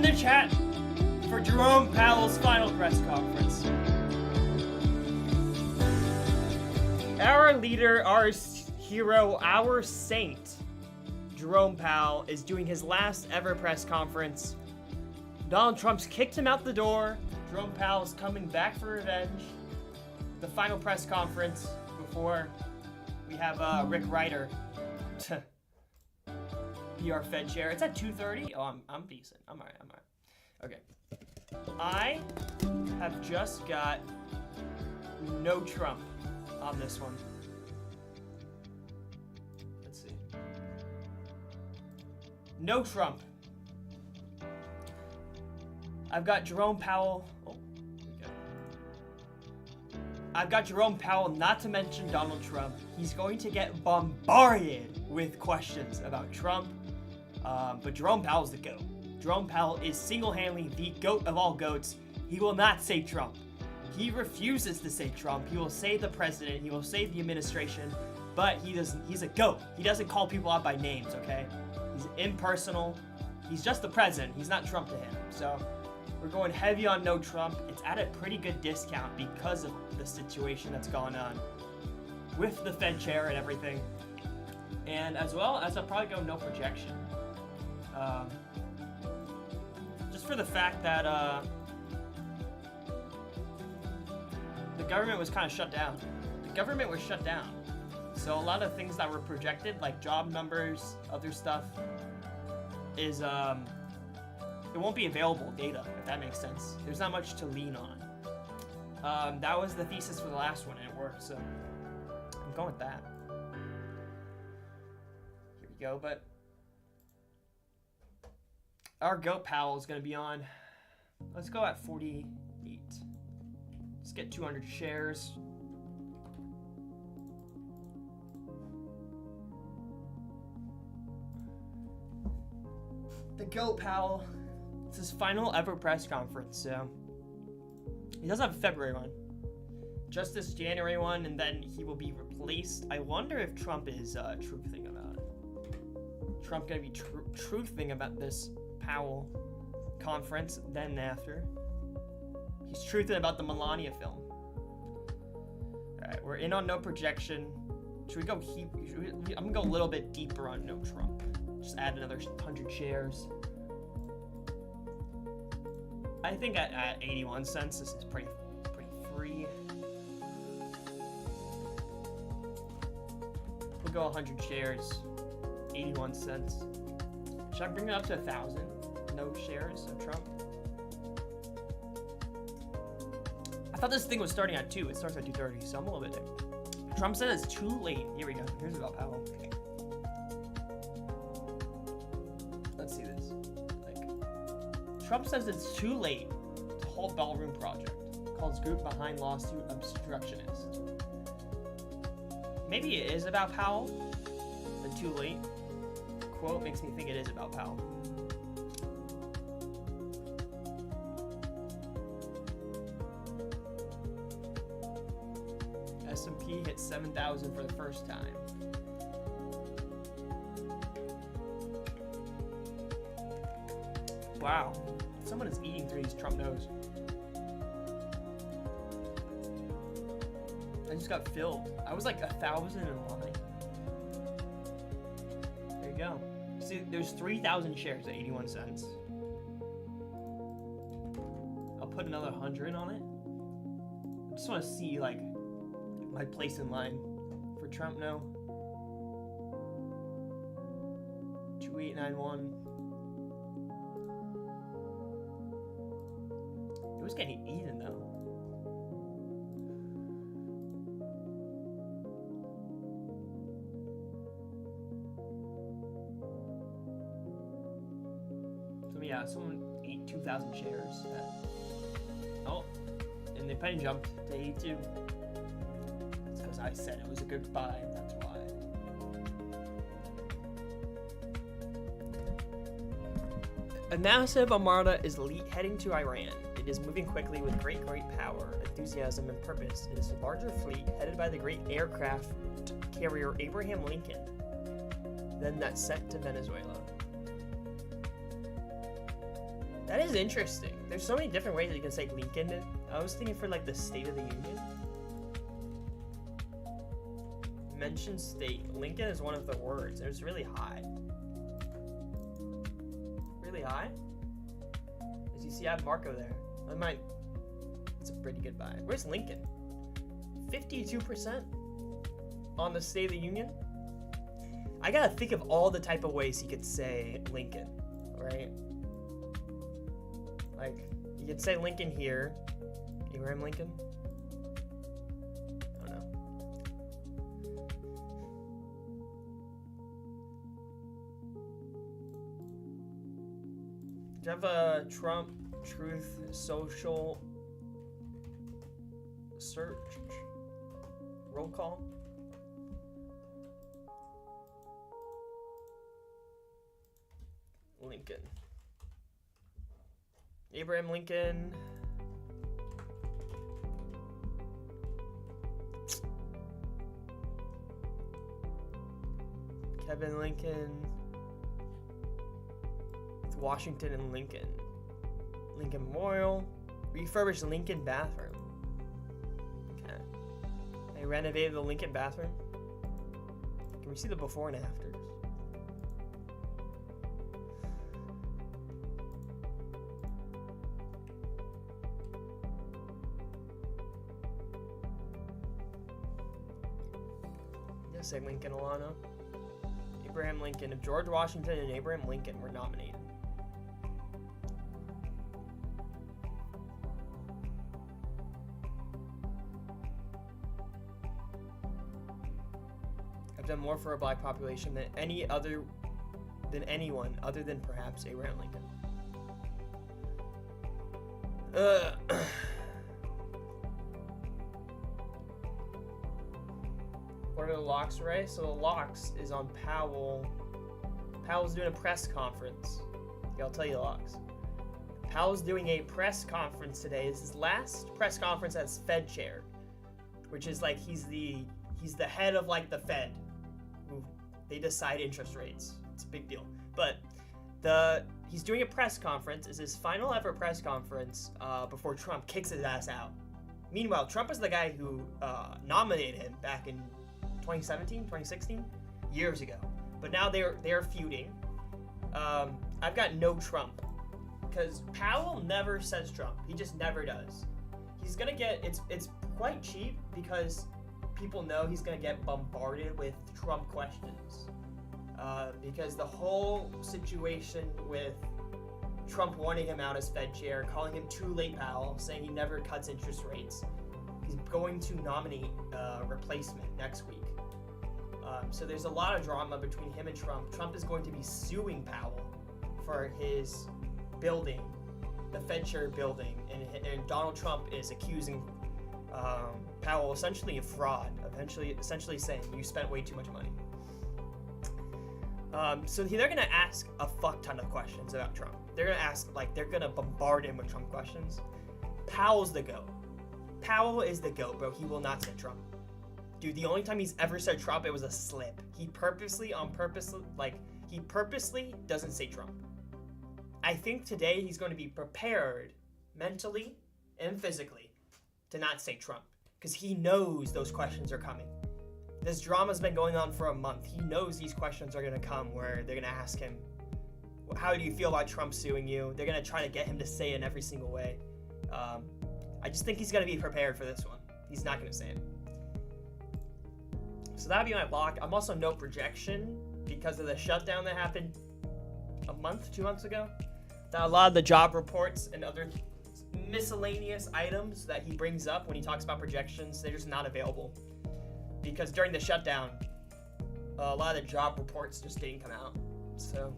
the chat for Jerome Powell's final press conference. Our leader, our hero, our saint, Jerome Powell, is doing his last ever press conference. Donald Trump's kicked him out the door. Jerome Powell's coming back for revenge. The final press conference before we have Rick Ryder to be our Fed chair. It's at 2:30. Oh, I'm decent. I'm alright. Okay. I have just got no Trump on this one. Let's see. No Trump. I've got Jerome Powell. Oh, okay. I've got Jerome Powell, not to mention Donald Trump. He's going to get bombarded with questions about Trump. But Jerome Powell's the GOAT. Jerome Powell is single-handedly the GOAT of all GOATs. He will not say Trump. He refuses to say Trump. He will say the president. He will say the administration. But he's a GOAT. He doesn't call people out by names, okay? He's impersonal. He's just the president. He's not Trump to him. So we're going heavy on no Trump. It's at a pretty good discount because of the situation that's gone on with the Fed chair and everything. And as well as I'll probably go no projection. Just for the fact that the government was kind of shut down. The government was shut down. So a lot of things that were projected, like job numbers, other stuff, is it won't be available data, if that makes sense. There's not much to lean on. That was the thesis for the last one, and it worked, so I'm going with that. Here we go, but our GOAT Powell is going to be on. Let's go at 48. Let's get 200 shares. The GOAT Powell. It's his final ever press conference, so he does have a February one. Just this January one, and then he will be replaced. I wonder if Trump is truthing about it. Trump gonna be truthing about this Powell conference, then and after. He's truthing about the Melania film. Alright, we're in on no projection. Should we go I'm gonna go a little bit deeper on no Trump. Just add another 100 shares. I think at 81 cents, this is pretty free. We'll go 100 shares, 81 cents. Should I bring it up to 1,000? No shares of Trump? I thought this thing was starting at 2. It starts at 2:30, so I'm a little bit there. Trump said it's too late. Here we go. Here's about Powell. Let's see this. Trump says it's too late to halt Ballroom Project. Calls group behind lawsuit obstructionist. Maybe it is about Powell. The too late quote makes me think it is about Powell. S&P hit 7,000 for the first time. Wow. Someone is eating through these Trump knows. I just got filled. I was like 1,000 in line. There you go. See, there's 3,000 shares at 81 cents. I'll put another 100 on it. I just want to see like my place in line for Trump now. 2891. It was getting eaten though. So yeah, someone ate 2,000 shares. Oh, and the penny jumped to 82. It's because I said it was a good buy. That's why. A massive armada is heading to Iran. It is moving quickly with great power, enthusiasm, and purpose. It is a larger fleet headed by the great aircraft carrier Abraham Lincoln than that sent to Venezuela. That is interesting. There's so many different ways that you can say Lincoln. I was thinking for like the State of the Union. Mention state. Lincoln is one of the words. It was really high. Really high? As you see, I have Marco there. I might. It's a pretty good buy. Where's Lincoln? 52% on the State of the Union. I gotta think of all the type of ways he could say Lincoln, right? Like, you could say Lincoln here. Abraham Lincoln. I don't know. Do you have a Trump Truth Social search? Roll call? Lincoln. Abraham Lincoln. Kevin Lincoln. It's Washington and Lincoln. Lincoln Memorial. Refurbished Lincoln bathroom. Okay. They renovated the Lincoln bathroom. Can we see the before and afters? Say Lincoln Alana. Abraham Lincoln. If George Washington and Abraham Lincoln were nominated. I've done more for a black population than anyone other than perhaps Abraham Lincoln. What are the locks, Ray? So the locks is on Powell. Powell's doing a press conference. Yeah, I'll tell you the locks. Powell's doing a press conference today. It's his last press conference as Fed chair, which is like he's the head of like the Fed. They decide interest rates. It's a big deal. But he's doing a press conference. It's his final ever press conference before Trump kicks his ass out. Meanwhile, Trump is the guy who nominated him back in 2017, 2016, years ago. But now they're feuding. I've got no Trump because Powell never says Trump. He just never does. He's gonna get it's quite cheap because people know he's gonna get bombarded with Trump questions because the whole situation with Trump wanting him out as Fed chair, calling him too late Powell, saying he never cuts interest rates. He's going to nominate a replacement next week. So there's a lot of drama between him and Trump. Trump is going to be suing Powell for his building, the Fed chair building, and Donald Trump is accusing Powell essentially of fraud, essentially saying you spent way too much money. So they're gonna ask a fuck ton of questions about Trump. They're gonna bombard him with Trump questions. Powell's the GOAT. Powell is the GOAT, bro. He will not say Trump. Dude, the only time he's ever said Trump, it was a slip. He purposely doesn't say Trump. I think today he's going to be prepared mentally and physically to not say Trump because he knows those questions are coming. This drama's been going on for a month. He knows these questions are going to come where they're going to ask him, how do you feel about Trump suing you? They're going to try to get him to say it in every single way. I just think he's going to be prepared for this one. He's not going to say it. So that'd be my lock. I'm also no projection because of the shutdown that happened a month, 2 months ago. That a lot of the job reports and other miscellaneous items that he brings up when he talks about projections, they're just not available. Because during the shutdown, a lot of the job reports just didn't come out. So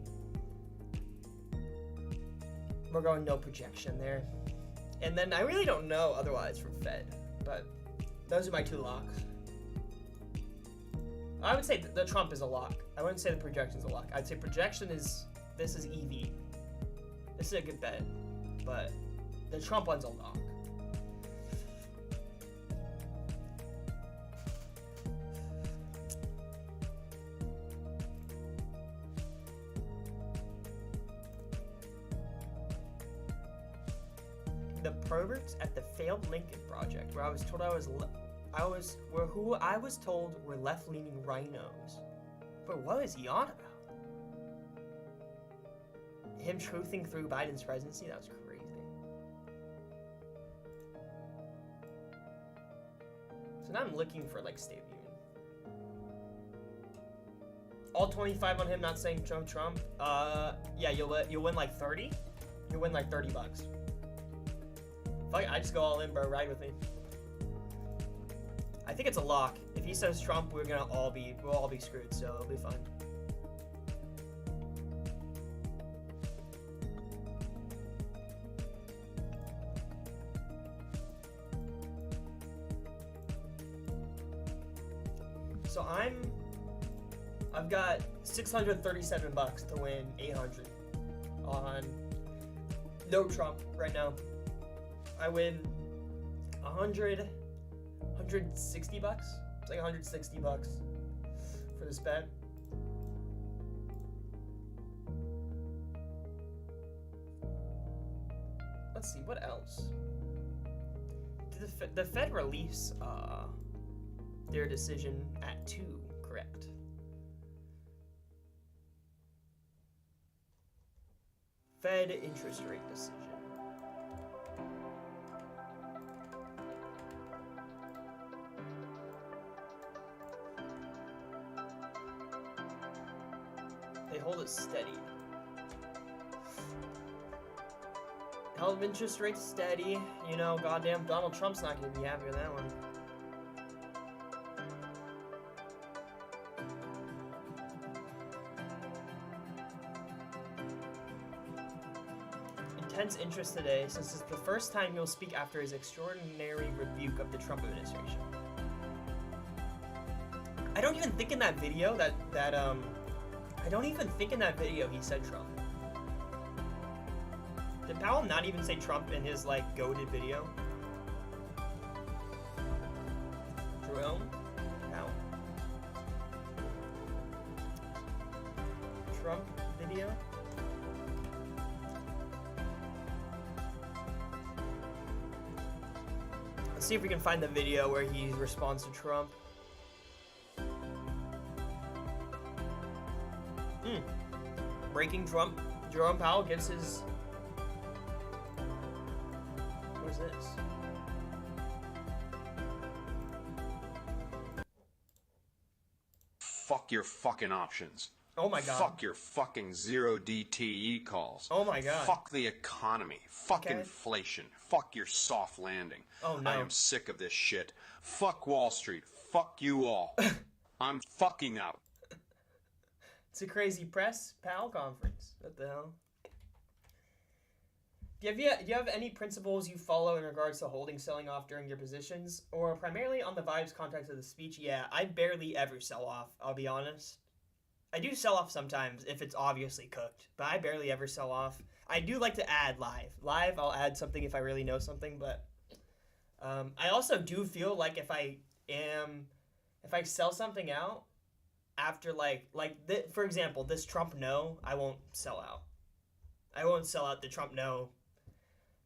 we're going no projection there. And then I really don't know otherwise from Fed, but those are my two locks. I would say the Trump is a lock. I wouldn't say the projection is a lock. I'd say projection is, this is EV. This is a good bet, but the Trump one's a lock. the perverts at the failed Lincoln Project, where I was told who I was told were left-leaning rhinos. But what is he on about? Him truthing through Biden's presidency? That was crazy. So now I'm looking for like State of the Union. All 25 on him, not saying Trump. Yeah, you'll win like 30. You'll win like $30. Fuck, I just go all in, bro. Ride with me. I think it's a lock. If he says Trump, we'll all be screwed. So it'll be fine. So I've got $637 to win 800 on no Trump right now. I win 160 bucks. It's like 160 bucks for this bet. Let's see, what else? Did the Fed release their decision at 2, correct? Fed interest rate decision. They hold it steady. Held interest rates steady. You know, goddamn Donald Trump's not gonna be happy with that one. Intense interest today, since it's the first time he'll speak after his extraordinary rebuke of the Trump administration. I don't even think in that video I don't even think in that video he said Trump. Did Powell not even say Trump in his, like, goated video? Jerome Powell. Trump video? Let's see if we can find the video where he responds to Trump. Breaking Trump. Jerome Powell gives his... What is this? Fuck your fucking options. Oh my god. Fuck your fucking zero DTE calls. Oh my god. Fuck the economy. Fuck inflation. Fuck your soft landing. Oh no. I am sick of this shit. Fuck Wall Street. Fuck you all. I'm fucking out. It's a crazy press Powell conference. What the hell? Do you have any principles you follow in regards to holding, selling off during your positions? Or primarily on the vibes context of the speech? Yeah, I barely ever sell off, I'll be honest. I do sell off sometimes if it's obviously cooked, but I barely ever sell off. I do like to add live. Live, I'll add something if I really know something, but I also do feel like if I sell something out, after for example, this Trump no, I won't sell out. I won't sell out the Trump no,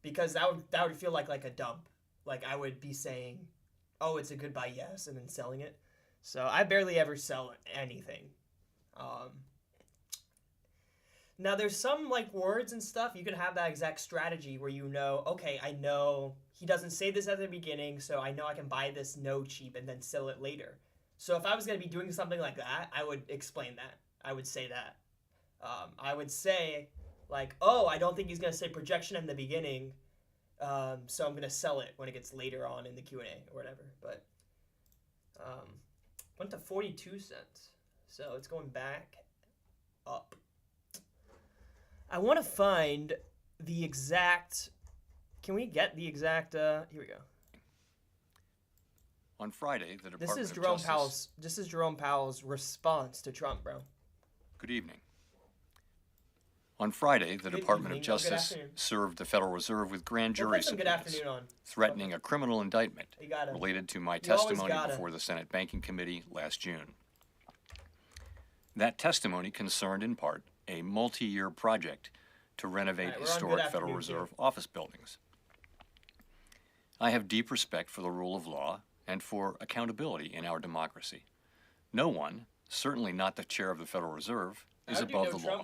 because that would feel like a dump. Like I would be saying, oh, it's a goodbye yes, and then selling it. So I barely ever sell anything. Now there's some like words and stuff, you can have that exact strategy where you know, okay, I know he doesn't say this at the beginning, so I know I can buy this no cheap and then sell it later. So if I was going to be doing something like that, I would explain that. I would say that. I would say, like, oh, I don't think he's going to say projection in the beginning, so I'm going to sell it when it gets later on in the Q&A or whatever. But went to 42 cents, so it's going back up. I want to find the exact... Can we get the exact... Here we go. On Friday, the Department This is Jerome Powell's response to Trump, bro. Good evening. On Friday, the Department of Justice served the Federal Reserve with grand jury subpoenas, threatening a criminal indictment related to my testimony before the Senate Banking Committee last June. That testimony concerned, in part, a multi-year project to renovate historic Federal Reserve office buildings. I have deep respect for the rule of law and for accountability in our democracy. No one, certainly not the chair of the Federal Reserve, is above the law.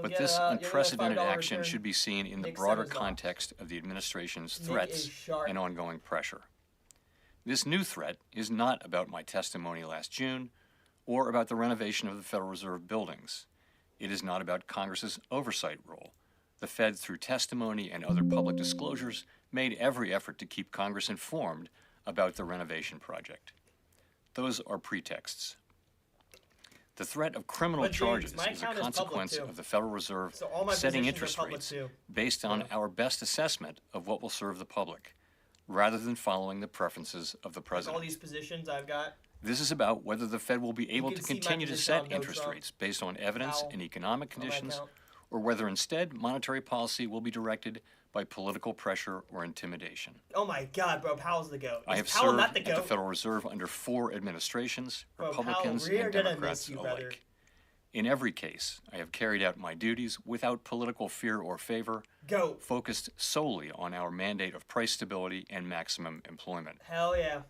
But this unprecedented action should be seen in the broader context of the administration's threats and ongoing pressure. This new threat is not about my testimony last June or about the renovation of the Federal Reserve buildings. It is not about Congress's oversight role. The Fed, through testimony and other public disclosures, made every effort to keep Congress informed about the renovation project. Those are pretexts. The threat of criminal charges is a consequence of the Federal Reserve setting interest rates based on our best assessment of what will serve the public, rather than following the preferences of the president. All these positions I've got. This is about whether the Fed will be able to continue to set interest rates based on evidence and economic conditions, or whether instead monetary policy will be directed by political pressure or intimidation. Oh my God, bro, Powell's the GOAT. I have served at the Federal Reserve under 4 administrations, Republicans and Democrats alike. In every case, I have carried out my duties without political fear or favor, focused solely on our mandate of price stability and maximum employment. Hell yeah.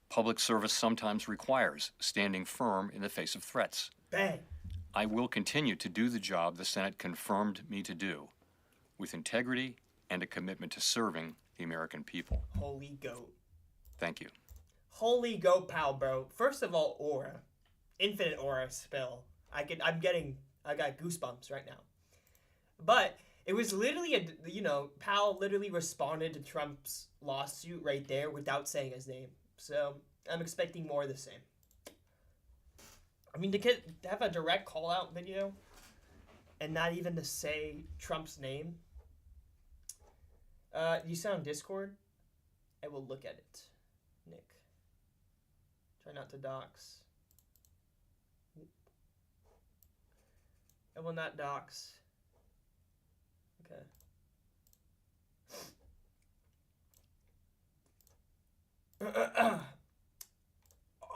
Public service sometimes requires standing firm in the face of threats. Bang. I will continue to do the job the Senate confirmed me to do, with integrity and a commitment to serving the American people. Holy GOAT. Thank you. Holy GOAT, Powell, bro. First of all, aura. Infinite aura spill. I got goosebumps right now. But it was literally Powell literally responded to Trump's lawsuit right there without saying his name. So I'm expecting more of the same. I mean, to have a direct call-out video and not even to say Trump's name. You sound Discord? I will look at it. Nick. Try not to dox. I will not dox. Okay.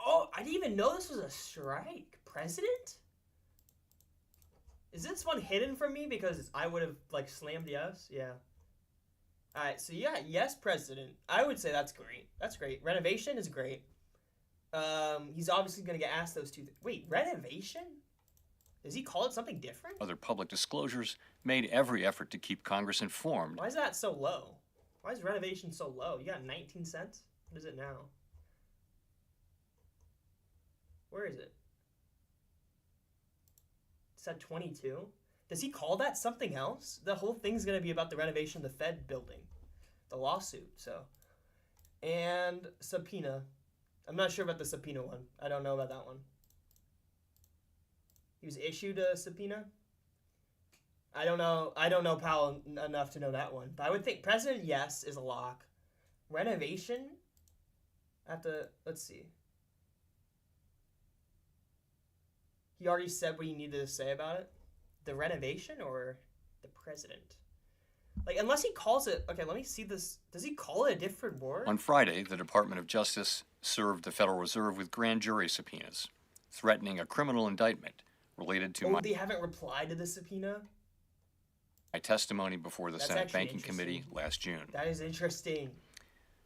Oh, I didn't even know this was a strike. President? Is this one hidden from me because I would have slammed yes? Yeah. Alright, so yeah, yes, President. I would say that's great. That's great. Renovation is great. He's obviously going to get asked those two things. Wait, renovation? Does he call it something different? Other public disclosures made every effort to keep Congress informed. Why is that so low? Why is renovation so low? You got 19 cents? What is it now? Where is it? It's at 22. Does he call that something else? The whole thing's going to be about the renovation of the Fed building. The lawsuit, so. And subpoena. I'm not sure about the subpoena one. I don't know about that one. He was issued a subpoena? I don't know Powell enough to know that one. But I would think President, yes, is a lock. Renovation? Let's see. He already said what he needed to say about it. The renovation or the president? Unless he calls it... Okay, let me see this. Does he call it a different word? On Friday, the Department of Justice served the Federal Reserve with grand jury subpoenas, threatening a criminal indictment related to they haven't replied to the subpoena? My testimony before the Senate Banking Committee last June. That is interesting.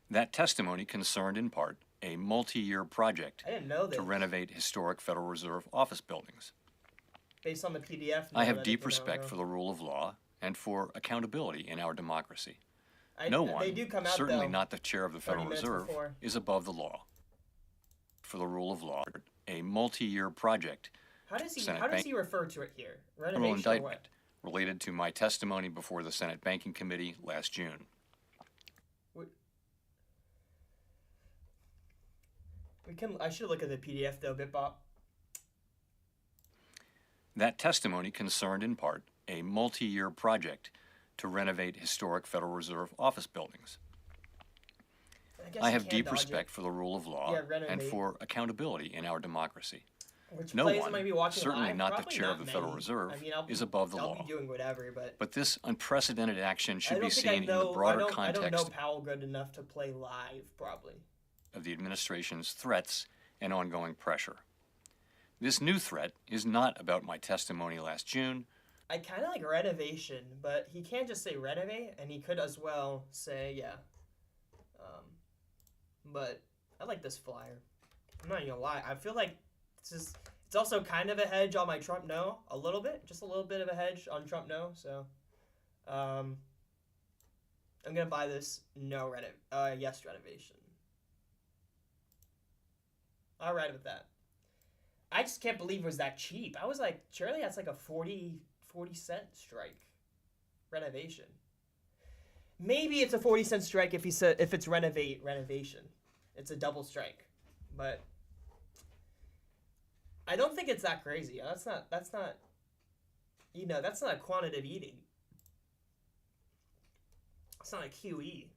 That testimony concerned in part a multi-year project I didn't know this. to renovate historic Federal Reserve office buildings. Based on the PDF. I have deep respect for the rule of law and for accountability in our democracy. No one, certainly not the chair of the Federal Reserve, is above the law. For the rule of law, a multi-year project. How does he refer to it here? Criminal indictment related to my testimony before the Senate Banking Committee last June. I should look at the PDF though, BitBop. That testimony concerned in part a multi-year project to renovate historic Federal Reserve office buildings. I have deep respect for the rule of law and for accountability in our democracy. No one, certainly not the chair of the Federal Reserve, is above the law. I'll be doing whatever, but this unprecedented action should be seen in the broader context. I don't know Powell good enough to play live, probably. Of the administration's threats and ongoing pressure. This new threat is not about my testimony last June. I kind of like renovation, but he can't just say renovate, and he could as well say, yeah. but I like this flyer. I'm not even gonna lie. I feel like it's also kind of a hedge on my Trump no, a little bit, just a little bit of a hedge on Trump no. So, I'm gonna buy this yes renovation. All right with that. I just can't believe it was that cheap. I was like, surely that's like a 40 cent strike renovation. Maybe it's a 40-cent strike if it's renovation. It's a double strike, but I don't think it's that crazy. That's not that's not quantitative eating. It's not a QE.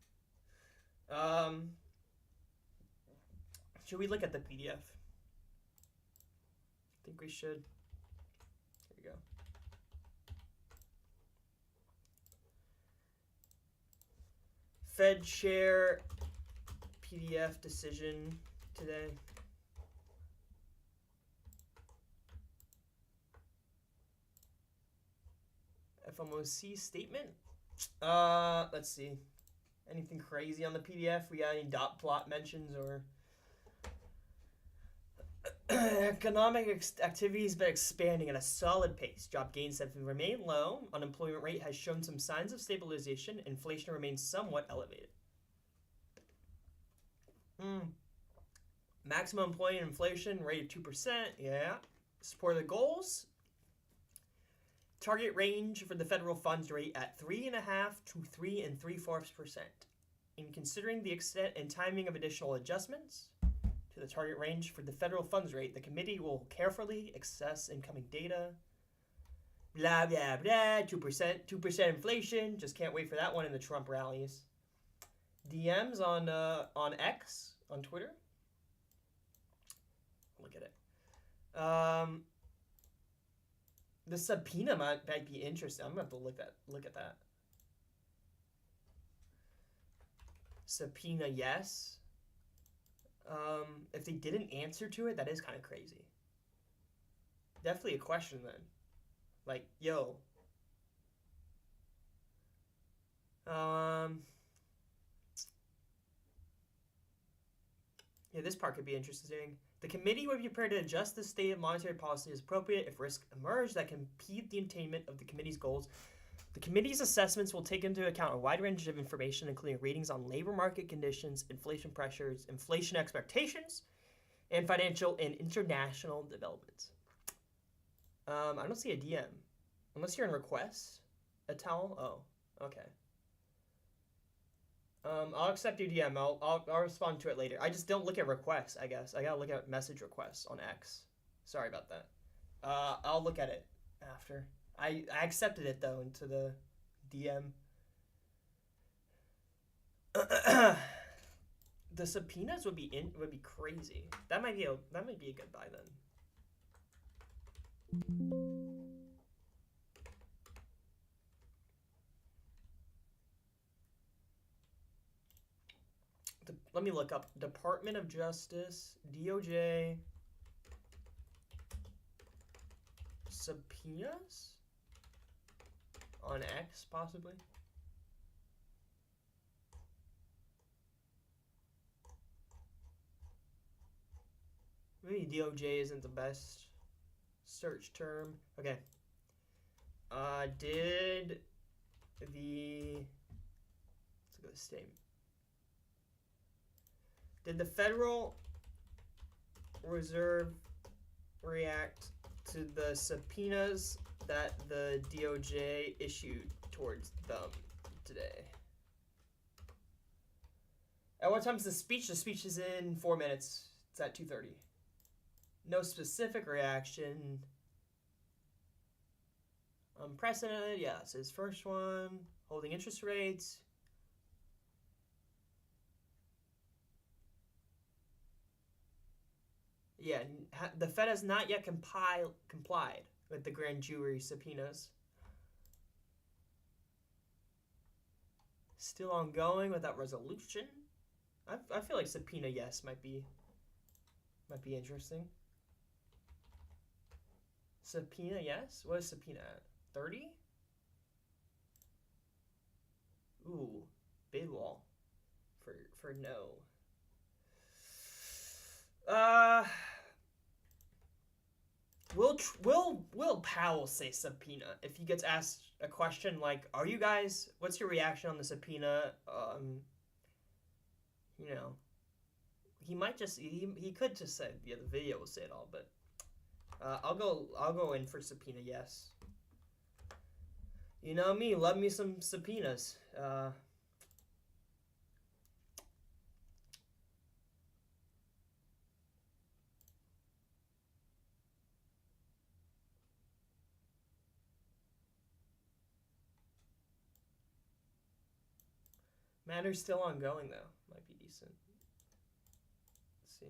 Should we look at the PDF? I think we should. There you go. Fed chair PDF decision today. FOMC statement. Let's see. Anything crazy on the PDF? We got any dot plot mentions or economic activity has been expanding at a solid pace. Job gains have remained low. Unemployment rate has shown some signs of stabilization. Inflation remains somewhat elevated. Maximum employment inflation rate of 2%. Yeah. Support the goals. Target range for the federal funds rate at 3.5 to 3 3/4%. In considering the extent and timing of additional adjustments to the target range for the federal funds rate, the committee will carefully assess incoming data. Blah, blah, blah. 2% inflation. Just can't wait for that one in the Trump rallies. DMs on X, on Twitter. Look at it. The subpoena might be interesting. I'm gonna have to look at that. Subpoena, yes. If they didn't answer to it, that is kind of crazy. Definitely a question then. Like, yo. Yeah, this part could be interesting. The committee would be prepared to adjust the state of monetary policy as appropriate if risks emerge that can impede the attainment of the committee's goals. The committee's assessments will take into account a wide range of information, including readings on labor market conditions, inflation pressures, inflation expectations, and financial and international developments. I don't see a DM. Unless you're in requests. A towel? Oh, okay. I'll accept your DM. I'll respond to it later. I just don't look at requests, I guess. I gotta look at message requests on X. Sorry about that. I'll look at it after. I accepted it though into the DM. The subpoenas would be crazy. That might be a good buy then. Let me look up Department of Justice, DOJ, subpoenas on X, possibly. Maybe DOJ isn't the best search term. Okay. Let's go to statement. Did the Federal Reserve react to the subpoenas that the DOJ issued towards them today? At what time is the speech? The speech is in 4 minutes. It's at 2:30. No specific reaction. Unprecedented. Yeah, it's his first one. Holding interest rates. Yeah, the Fed has not yet complied with the grand jury subpoenas. Still ongoing without resolution. I feel like subpoena yes might be interesting. Subpoena yes? What is subpoena at? 30? Ooh, bid wall for no. Will Powell say subpoena if he gets asked a question like, "Are you guys? What's your reaction on the subpoena?" You know, he might just he could just say, "Yeah, the video will say it all." But I'll go in for subpoena. Yes. You know me, love me some subpoenas. Matter's still ongoing though. Might be decent. Let's see.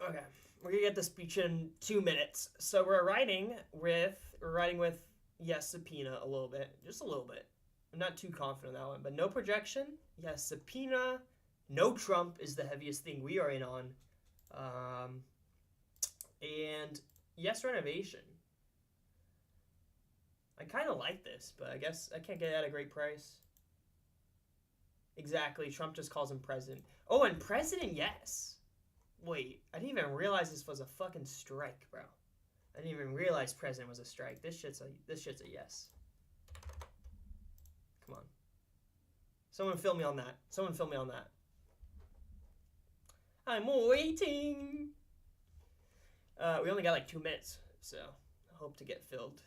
Okay, we're gonna get the speech in 2 minutes. So we're writing with yes, subpoena a little bit, just a little bit. I'm not too confident on that one, but no projection. Yes, subpoena. No Trump is the heaviest thing we are in on. And yes, renovation. I kind of like this, but I guess I can't get it at a great price. Exactly. Trump just calls him president. Oh, and president, yes. Wait, I didn't even realize this was a fucking strike, bro. I didn't even realize president was a strike. This shit's a yes. Come on. Someone film me on that. Someone film me on that. I'm waiting. We only got like 2 minutes, so I hope to get filled.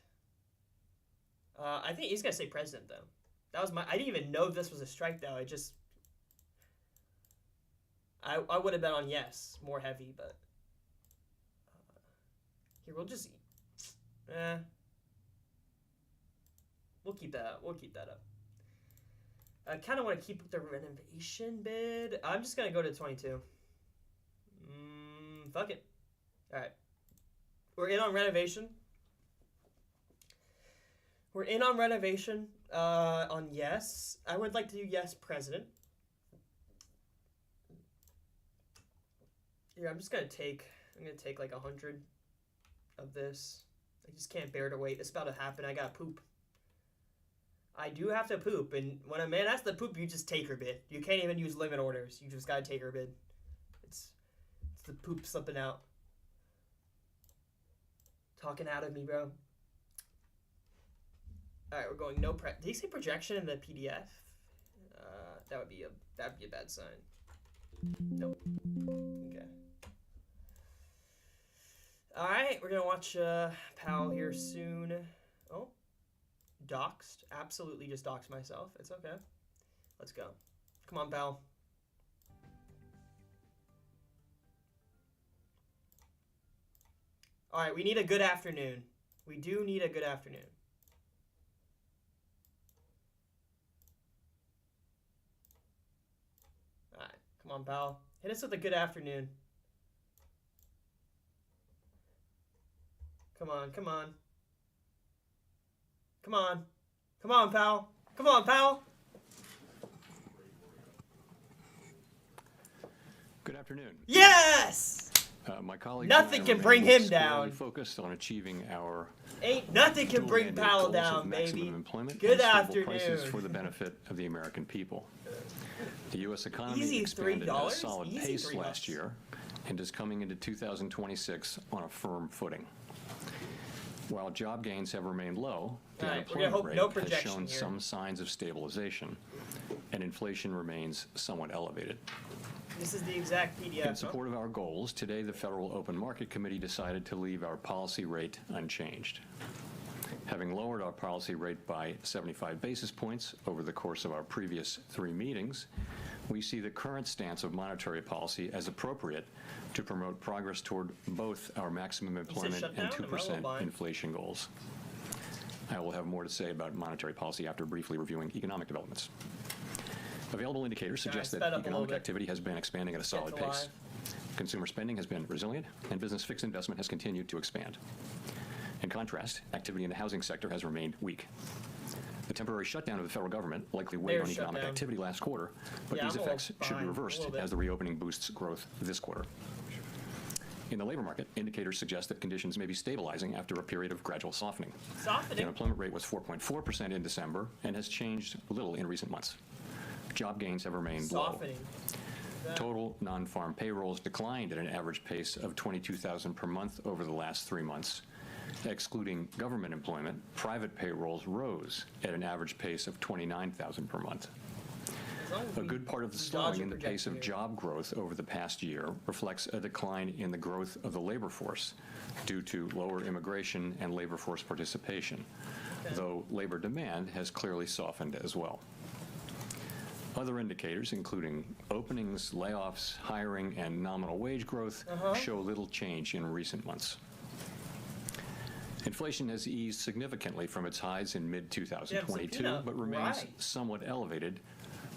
I think he's gonna say president though. That was I didn't even know this was a strike though. I would have been on yes, more heavy, but here we'll just we'll keep that up. We'll keep that up. I kind of want to keep up the renovation bid. I'm just gonna go to 22. Fuck it. All right, we're in on renovation. We're in on renovation. On yes, I would like to do yes, president. Yeah, I'm gonna take like 100 of this. I just can't bear to wait. It's about to happen. I gotta poop. I do have to poop, and when a man has to poop, you just take her bid. You can't even use limit orders. You just gotta take her bid. It's the poop slipping out. Talking out of me, bro. All right, we're going no pre. Did he say projection in the PDF? That'd be a bad sign. Nope. Okay. All right, we're gonna watch Powell here soon. Oh, doxed. Absolutely, just doxed myself. It's okay. Let's go. Come on, Powell. All right, we need a good afternoon. We do need a good afternoon. All right, come on, Powell. Hit us with a good afternoon. Come on, come on. Come on. Come on, Powell. Come on, Powell. Good afternoon. Yes! My colleagues nothing can bring him down. Focused on achieving our nothing can bring Powell down, baby. Good afternoon. Prices for the benefit of the American people. The U.S. economy expanded at a solid pace last year and is coming into 2026 on a firm footing. While job gains have remained low, the unemployment rate has shown some signs of stabilization, and inflation remains somewhat elevated. This is the exact PDF. In support of our goals, today the Federal Open Market Committee decided to leave our policy rate unchanged. Having lowered our policy rate by 75 basis points over the course of our previous 3 meetings, we see the current stance of monetary policy as appropriate to promote progress toward both our maximum employment and 2% inflation goals. I will have more to say about monetary policy after briefly reviewing economic developments. Available indicators suggest that economic activity has been expanding at a solid pace. Consumer spending has been resilient, and business fixed investment has continued to expand. In contrast, activity in the housing sector has remained weak. The temporary shutdown of the federal government likely weighed on economic activity last quarter, but these effects should be reversed as the reopening boosts growth this quarter. In the labor market, indicators suggest that conditions may be stabilizing after a period of gradual softening. Softening? The unemployment rate was 4.4% in December and has changed little in recent months. Job gains have remained Softening. low. Total non-farm payrolls declined at an average pace of 22,000 per month over the last 3 months. Excluding government employment, private payrolls rose at an average pace of 29,000 per month. A good part of the slowing in the pace of job growth over the past year reflects a decline in the growth of the labor force due to lower immigration and labor force participation, though labor demand has clearly softened as well. Other indicators, including openings, layoffs, hiring, and nominal wage growth, show little change in recent months. Inflation has eased significantly from its highs in mid-2022, but remains somewhat elevated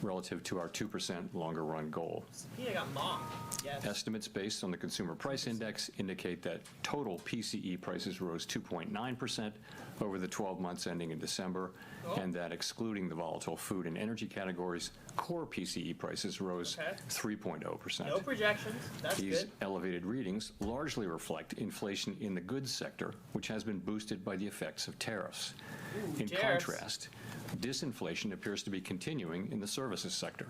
relative to our 2% longer-run goal. Peanut got mocked. Yes. Estimates based on the Consumer Price Index indicate that total PCE prices rose 2.9% over the 12 months ending in December, and that excluding the volatile food and energy categories, core PCE prices rose 3.0%. No projections. That's These good. elevated readings largely reflect inflation in the goods sector, which has been boosted by the effects of tariffs. In contrast, disinflation appears to be continuing in the services sector.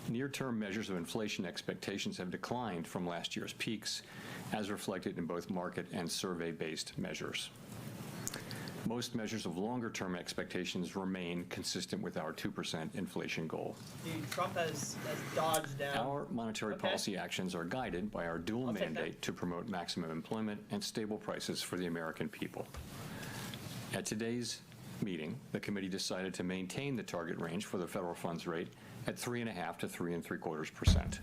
Near-term measures of inflation expectations have declined from last year's peaks, as reflected in both market and survey-based measures. Most measures of longer-term expectations remain consistent with our 2% inflation goal. Dude, Trump has dodged down. Our monetary policy actions are guided by our dual mandate to promote maximum employment and stable prices for the American people. At today's meeting, the committee decided to maintain the target range for the federal funds rate at 3.5% to 3.75%.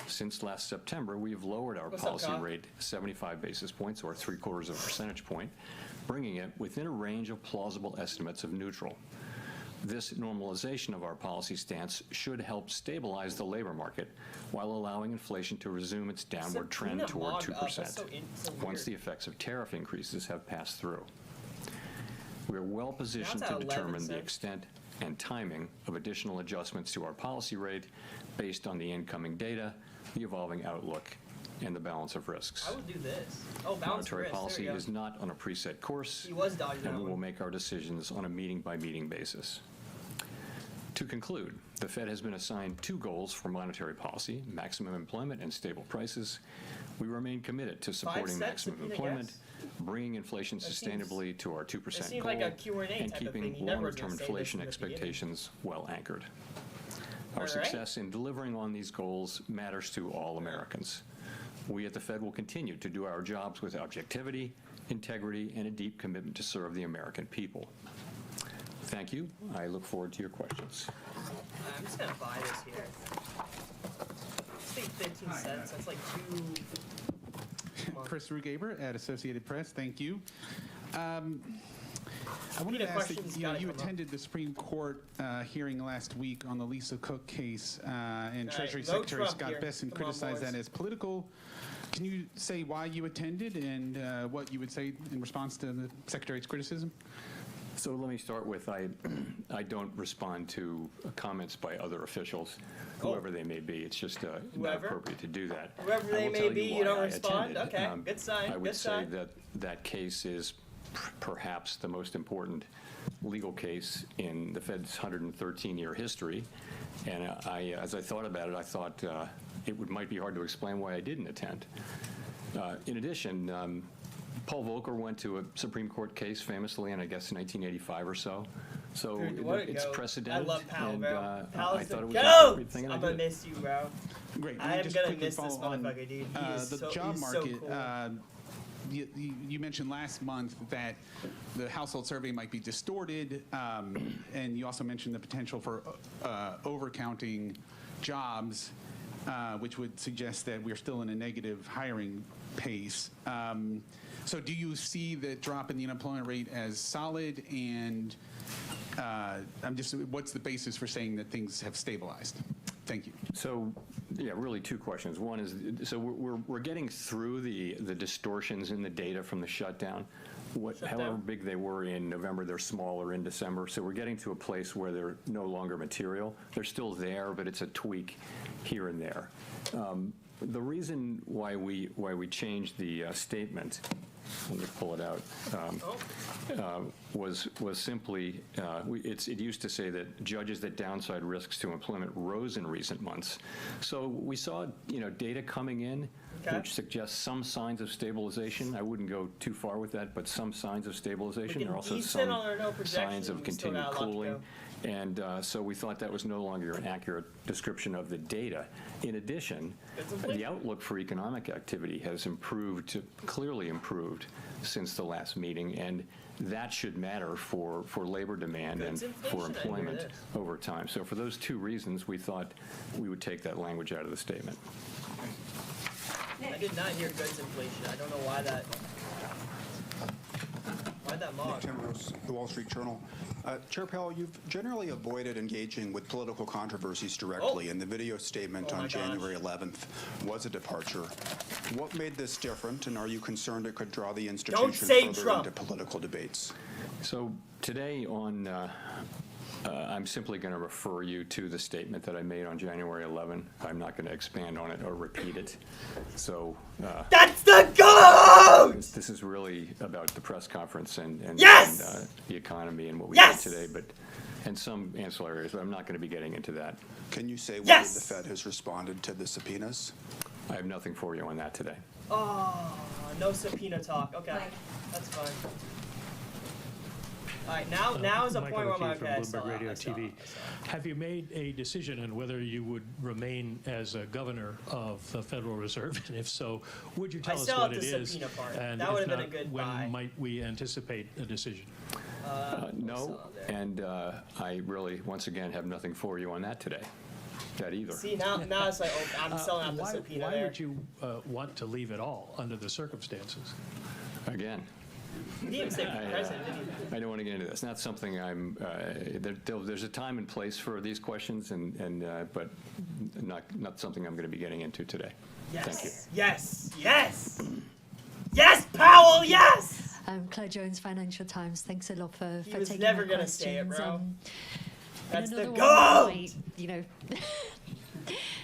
Since last September, we have lowered our policy rate 75 basis points, or 0.75 percentage point, bringing it within a range of plausible estimates of neutral. This normalization of our policy stance should help stabilize the labor market while allowing inflation to resume its downward trend toward 2%, once the effects of tariff increases have passed through. We are well positioned to determine the extent and timing of additional adjustments to our policy rate based on the incoming data, the evolving outlook, and the balance of risks. I would do this. Oh, balance Monetary risk. policy is not on a preset course, He was dodging and that we will one. make our decisions on a meeting-by-meeting basis. To conclude, the Fed has been assigned 2 goals for monetary policy: maximum employment and stable prices. We remain committed to supporting maximum employment, bringing inflation sustainably to our 2% goal, like a Q&A and type of thing. keeping He never was longer-term gonna say this inflation in the beginning. expectations well anchored. Our All right. success in delivering on these goals matters to all Americans. We at the Fed will continue to do our jobs with objectivity, integrity, and a deep commitment to serve the American people. Thank you. I look forward to your questions. I'm just going to buy this here. I think 15 cents. That's like 2... Chris Rugaber at Associated Press. Thank you. I wanted to ask that you attended the Supreme Court hearing last week on the Lisa Cook case, and Treasury Secretary Scott Bessent criticized that as political. Can you say why you attended and what you would say in response to the Secretary's criticism? So let me start with, I don't respond to comments by other officials, whoever they may be. It's just not appropriate to do that. Whoever they may be, you don't respond? Okay, good sign, I would say that that case is perhaps the most important legal case in the Fed's 113-year history. And as I thought about it, I thought it might be hard to explain why I didn't attend. In addition, Paul Volcker went to a Supreme Court case famously in, I guess, 1985 or so. So it's precedented. I love Powell, bro. I thought it was an appropriate thing, and I'm going to miss you, bro. Great. I am going to miss this motherfucker, dude. He is the so, job market. So cool. You mentioned last month that the household survey might be distorted, and you also mentioned the potential for overcounting jobs, which would suggest that we're still in a negative hiring pace. So do you see the drop in the unemployment rate as solid? And what's the basis for saying that things have stabilized? Thank you. So, yeah, really 2 questions. One is, so we're getting through the distortions in the data from the shutdown. However big they were in November, they're smaller in December. So we're getting to a place where they're no longer material. They're still there, but it's a tweak here and there. The reason why we changed the statement, let me pull it out, was simply it used to say that judges that downside risks to employment rose in recent months. So we saw data coming in which suggests some signs of stabilization. I wouldn't go too far with that, but some signs of stabilization. There are also some signs of continued cooling. And so we thought that was no longer an accurate description of the data. In addition, the outlook for economic activity has clearly improved since the last meeting, and that should matter for labor demand and for employment over time. So for those two reasons, we thought we would take that language out of the statement. I did not hear goods inflation. I don't know why that mock. Tim Rose, The Wall Street Journal. Chair Powell, you've generally avoided engaging with political controversies directly, and the video statement on January 11th was a departure. What made this different, and are you concerned it could draw the institution further into political debates? So today I'm simply going to refer you to the statement that I made on January 11. I'm not going to expand on it or repeat it. So that's the GOAT! This is really about the press conference and the economy and what we did today, and some ancillary areas, but I'm not going to be getting into that. Can you say whether the Fed has responded to the subpoenas? I have nothing for you on that today. Oh, no subpoena talk. Okay, that's fine. All right, now is a point where my Bloomberg Radio TV. Have you made a decision on whether you would remain as a governor of the Federal Reserve? And if so, would you tell us what it is? And that would if have been not, a good when might we anticipate a decision? No, and I really, once again, have nothing for you on that today. That either. See, now it's like, I'm selling out the subpoena Why would you want to leave it all under the circumstances? Again. He didn't say president, did he? I don't want to get into this. Not something I'm. There's a time and place for these questions, but not something I'm going to be getting into today. Yes. Thank you. Yes, Powell. Yes. Claire Jones, Financial Times. Thanks a lot for taking my questions. He was never going to say it, bro. That's the GOAT.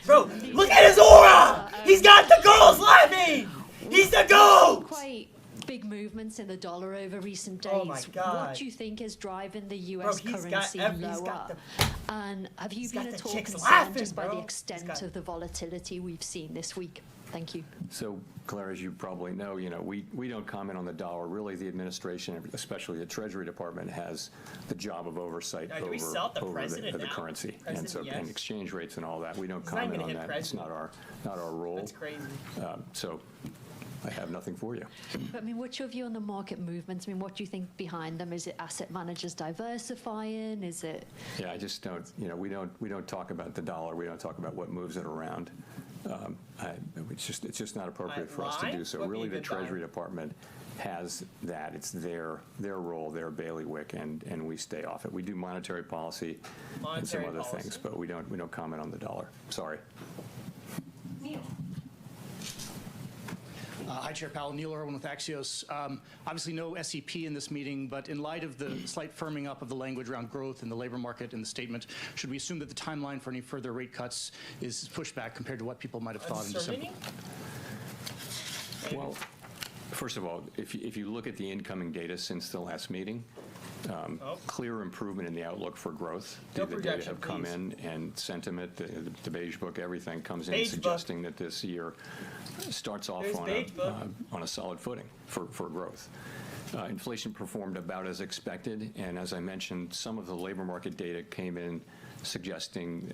Bro, look at his aura. He's got the goals laughing. He's the GOAT. Quite big movements in the dollar over recent days. Oh my God. What do you think is driving the U.S. currency lower? And have you been at all concerned just by the extent of the volatility we've seen this week? Thank you. So, Claire, as you probably know, we don't comment on the dollar. Really, the administration, especially the Treasury Department, has the job of oversight over the currency and exchange rates and all that. We don't comment on that. It's not our role. That's crazy. So I have nothing for you. But, what's your view on the market movements? What do you think behind them? Is it asset managers diversifying? Is it? Yeah, I just don't. We don't talk about the dollar. We don't talk about what moves it around. It's just not appropriate for us to do so. Really, the Treasury Department has that. It's their role, their bailiwick, and we stay off it. We do monetary policy and some other things, but we don't comment on the dollar. Sorry. Neil. Hi, Chair Powell. Neil Irwin with Axios. Obviously, no SEP in this meeting, but in light of the slight firming up of the language around growth in the labor market in the statement, should we assume that the timeline for any further rate cuts is pushed back compared to what people might have thought in December? Well, first of all, if you look at the incoming data since the last meeting, clear improvement in the outlook for growth. The data have come in, and sentiment, the Beige Book, everything comes in suggesting that this year starts off on a solid footing for growth. Inflation performed about as expected, and as I mentioned, some of the labor market data came in suggesting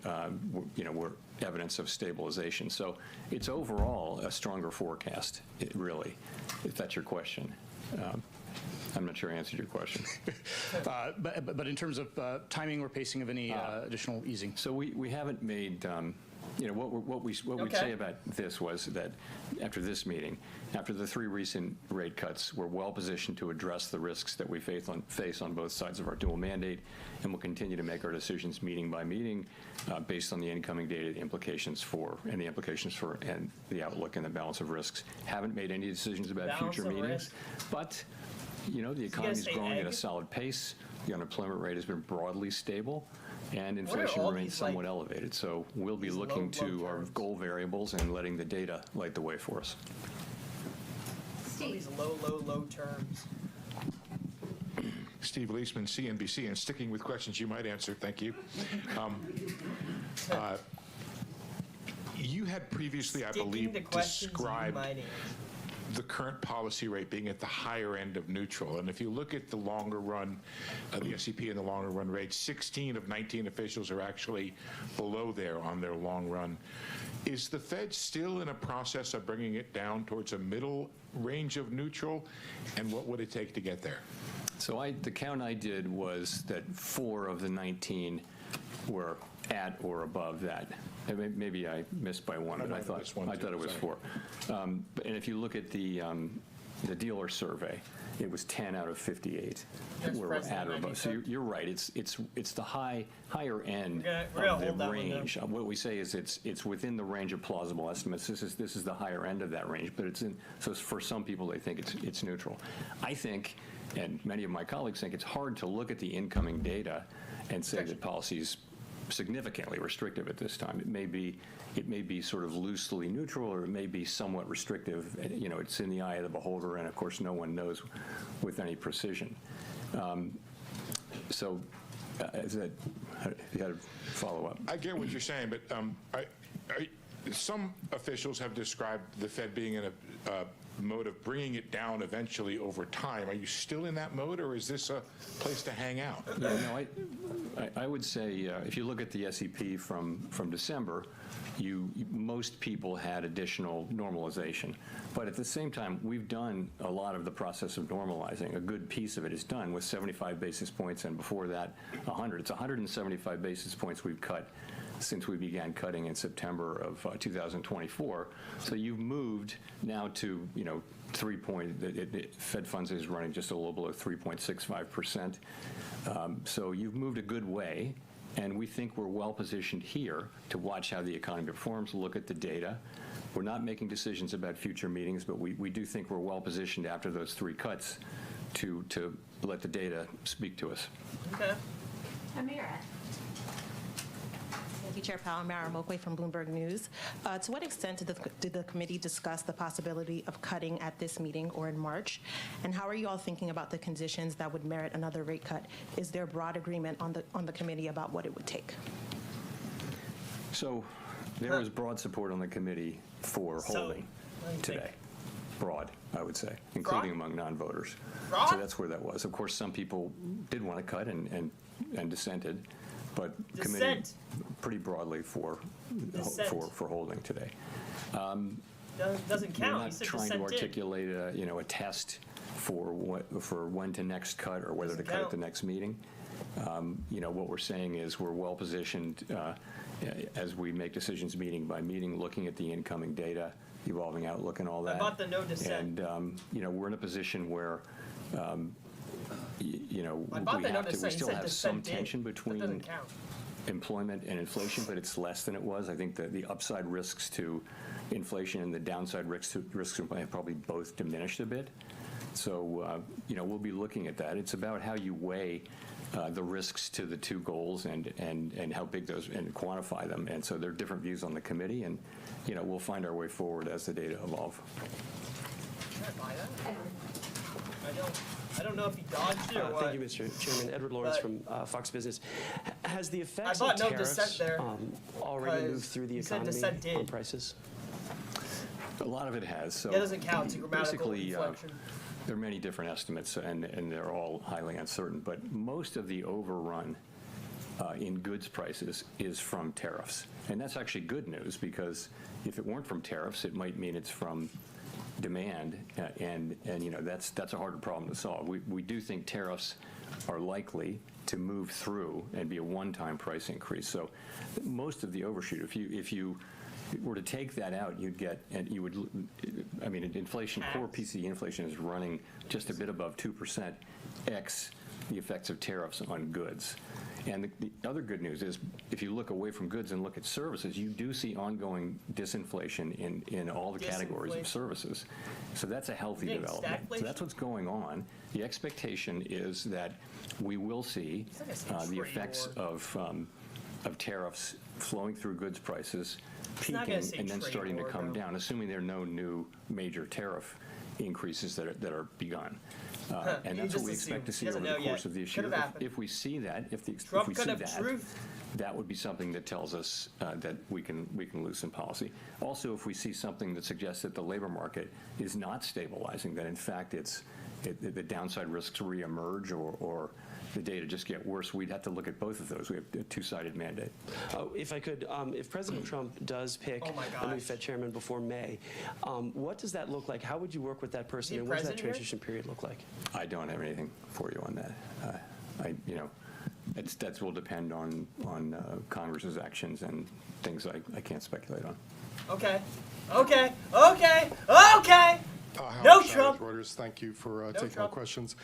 we're evidence of stabilization. So it's overall a stronger forecast, really, if that's your question. I'm not sure I answered your question. But in terms of timing or pacing of any additional easing? So we haven't made, what we'd say about this was that after this meeting, after the 3 recent rate cuts, we're well positioned to address the risks that we face on both sides of our dual mandate, and we'll continue to make our decisions meeting by meeting based on the incoming data, the implications for and the outlook and the balance of risks. Haven't made any decisions about future meetings, but the economy is growing at a solid pace. The unemployment rate has been broadly stable. and inflation remains somewhat elevated. So we'll be looking to our goal variables and letting the data light the way for us. All these low terms. Steve Leisman, CNBC, and sticking with questions you might answer, thank you. You had previously, I believe, described the current policy rate being at the higher end of neutral. And if you look at the longer run, the S&P and the longer run rate, 16 of 19 officials are actually below there on their long run. Is the Fed still in a process of bringing it down towards a middle range of neutral? And what would it take to get there? So the count I did was that 4 of the 19 were at or above that. Maybe I missed by 1, but I thought it was 4. And if you look at the dealer survey, it was 10 out of 58 were at or above. So you're right. It's the higher end of the range. What we say is it's within the range of plausible estimates. This is the higher end of that range. But so for some people they think it's neutral. I think, and many of my colleagues think, it's hard to look at the incoming data and say that policy's significantly restrictive at this time. It may be sort of loosely neutral, or it may be somewhat restrictive. You know, it's in the eye of the beholder, and of course no one knows with any precision. So is that, you had a follow-up? I get what you're saying, but some officials have described the Fed being in a mode of bringing it down eventually over time. Are you still in that mode, or is this a place to hang out? Yeah, no, I would say if you look at the S&P from December, most people had additional normalization. But at the same time, we've done a lot of the process of normalizing. A good piece of it is done with 75 basis points, and before that, 100. It's 175 basis points we've cut since we began cutting in September of 2024. So you've moved now to, Fed funds is running just a little below 3.65%. So you've moved a good way, and we think we're well positioned here to watch how the economy performs, look at the data. We're not making decisions about future meetings, but we do think we're well positioned after those 3 cuts to let the data speak to us. Okay. Amira. Thank you, Chair Powell. Mara Mokway from Bloomberg News. To what extent did the committee discuss the possibility of cutting at this meeting or in March? And how are you all thinking about the conditions that would merit another rate cut? Is there broad agreement on the committee about what it would take? So there was broad support on the committee for holding today. Broad, I would say, including among non-voters. So that's where that was. Of course, some people did want to cut and dissented, but committee pretty broadly for holding today. Doesn't count. We're not trying to articulate a test for when to next cut or whether to cut at the next meeting. What we're saying is we're well positioned as we make decisions meeting by meeting, looking at the incoming data, evolving outlook, and all that. I bought the no dissent. And we're in a position where we still have some tension between employment and inflation, but it's less than it was. I think that the upside risks to inflation and the downside risks have probably both diminished a bit. So, we'll be looking at that. It's about how you weigh the risks to the 2 goals and how big those, and quantify them. And so there are different views on the committee, and, we'll find our way forward as the data evolve. Can I buy that? I don't know if he dodged it or what. Thank you, Mr. Chairman. Edward Lawrence from Fox Business. Has the effects of tariffs already moved through the economy on prices? A lot of it has. So that doesn't count. It's a grammatical inflection. There are many different estimates, and they're all highly uncertain. But most of the overrun in goods prices is from tariffs. And that's actually good news, because if it weren't from tariffs, it might mean it's from demand, and that's a harder problem to solve. We do think tariffs are likely to move through and be a one-time price increase. So most of the overshoot, if you were to take that out, inflation, core PCE inflation is running just a bit above 2%, ex the effects of tariffs on goods. And the other good news is, if you look away from goods and look at services, you do see ongoing disinflation in all the categories of services. So that's a healthy development. So that's what's going on. The expectation is that we will see the effects of of tariffs flowing through goods prices, peaking, and then starting to come down, assuming there are no new major tariff increases that are begun. And that's what we expect to see over the course of this year. If we see that, if we see that, that would be something that tells us that we can loosen policy. Also, if we see something that suggests that the labor market is not stabilizing, that in fact the downside risks reemerge or the data just get worse, we'd have to look at both of those. We have a two-sided mandate. If I could, if President Trump does pick a new Fed chairman before May, what does that look like? How would you work with that person, and what does that transition period look like? I don't have anything for you on that. That will depend on Congress's actions and things I can't speculate on. Okay. No Trump. Reuters, thank you for taking my questions.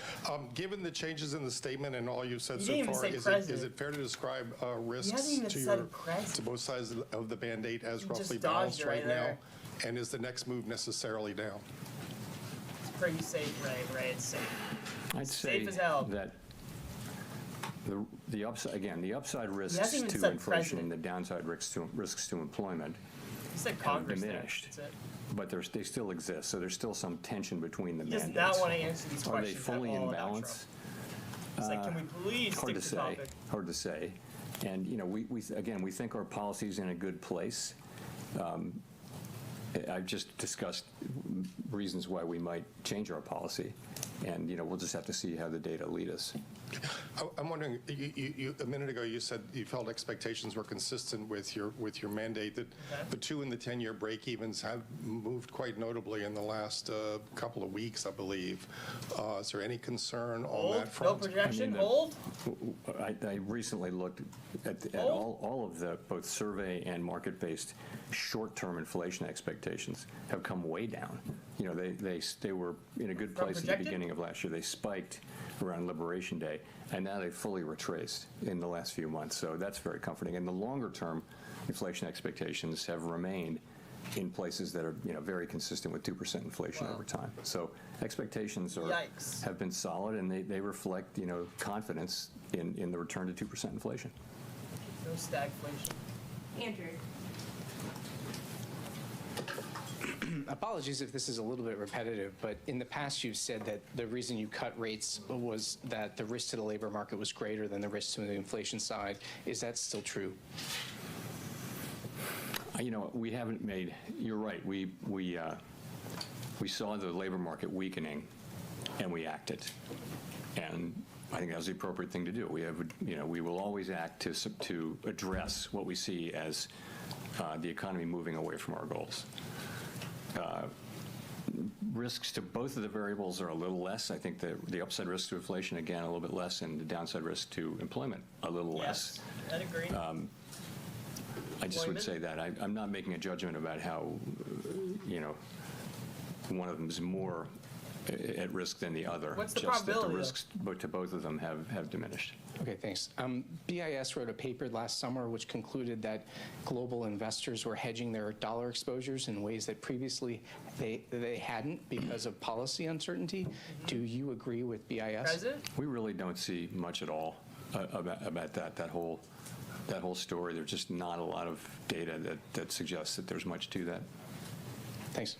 Given the changes in the statement and all you've said so far, is it fair to describe risks to both sides of the Band-Aid as roughly balanced right now? And is the next move necessarily down? Pretty safe, Ray. It's safe. I'd say that the upside risks to inflation and the downside risks to employment have diminished. But they still exist, so there's still some tension between the mandates. He does not want to answer these questions. Are they fully in balance? It's like, can we please stick to topic? Hard to say. And we think our policy's in a good place. I've just discussed reasons why we might change our policy, and we'll just have to see how the data lead us. I'm wondering, a minute ago you said you felt expectations were consistent with your mandate, that the 2 and the 10-year break-evens have moved quite notably in the last couple of weeks, I believe. Is there any concern on that front? No projection? Hold? I recently looked at all of the both survey and market-based short-term inflation expectations have come way down. They were in a good place at the beginning of last year. They spiked around Liberation Day, and now they've fully retraced in the last few months. So that's very comforting. And the longer-term inflation expectations have remained in places that are very consistent with 2% inflation over time. So expectations have been solid, and they reflect confidence in the return to 2% inflation. No stagflation. Andrew. Apologies if this is a little bit repetitive, but in the past you've said that the reason you cut rates was that the risk to the labor market was greater than the risk to the inflation side. Is that still true? We haven't made. You're right. We saw the labor market weakening, and we acted, and I think that was the appropriate thing to do. We will always act to address what we see as the economy moving away from our goals. Risks to both of the variables are a little less. I think the upside risk to inflation, again, a little bit less, and the downside risk to employment, a little less. I'd agree. I just would say that. I'm not making a judgment about how, one of them is more at risk than the other. What's the just probability? That the risks to both of them have diminished. Okay, thanks. BIS wrote a paper last summer which concluded that global investors were hedging their dollar exposures in ways that previously they hadn't because of policy uncertainty. Do you agree with BIS? President? We really don't see much at all about that whole story. There's just not a lot of data that suggests that there's much to that. Thanks.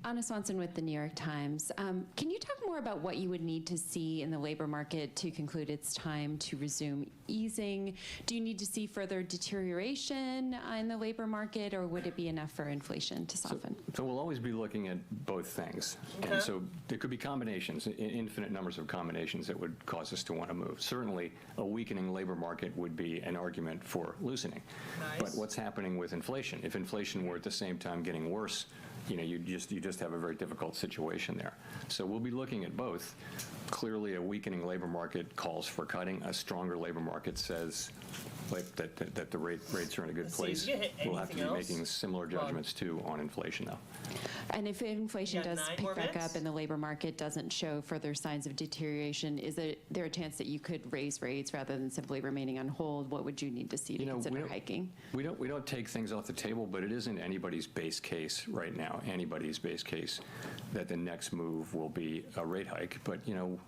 Anna Swanson with the New York Times. Can you talk more about what you would need to see in the labor market to conclude it's time to resume easing? Do you need to see further deterioration in the labor market, or would it be enough for inflation to soften? So we'll always be looking at both things. Okay. And so there could be combinations, infinite numbers of combinations that would cause us to want to move. Certainly, a weakening labor market would be an argument for loosening. Nice. But what's happening with inflation? If inflation were at the same time getting worse, you just have a very difficult situation there. So we'll be looking at both. Clearly, a weakening labor market calls for cutting. A stronger labor market says that the rates are in a good place. We'll have to be making similar judgments too on inflation, though. And if inflation does pick back up and the labor market doesn't show further signs of deterioration, is there a chance that you could raise rates rather than simply remaining on hold? What would you need to see to consider hiking? We don't take things off the table, but it isn't anybody's base case right now. Anybody's base case that the next move will be a rate hike. But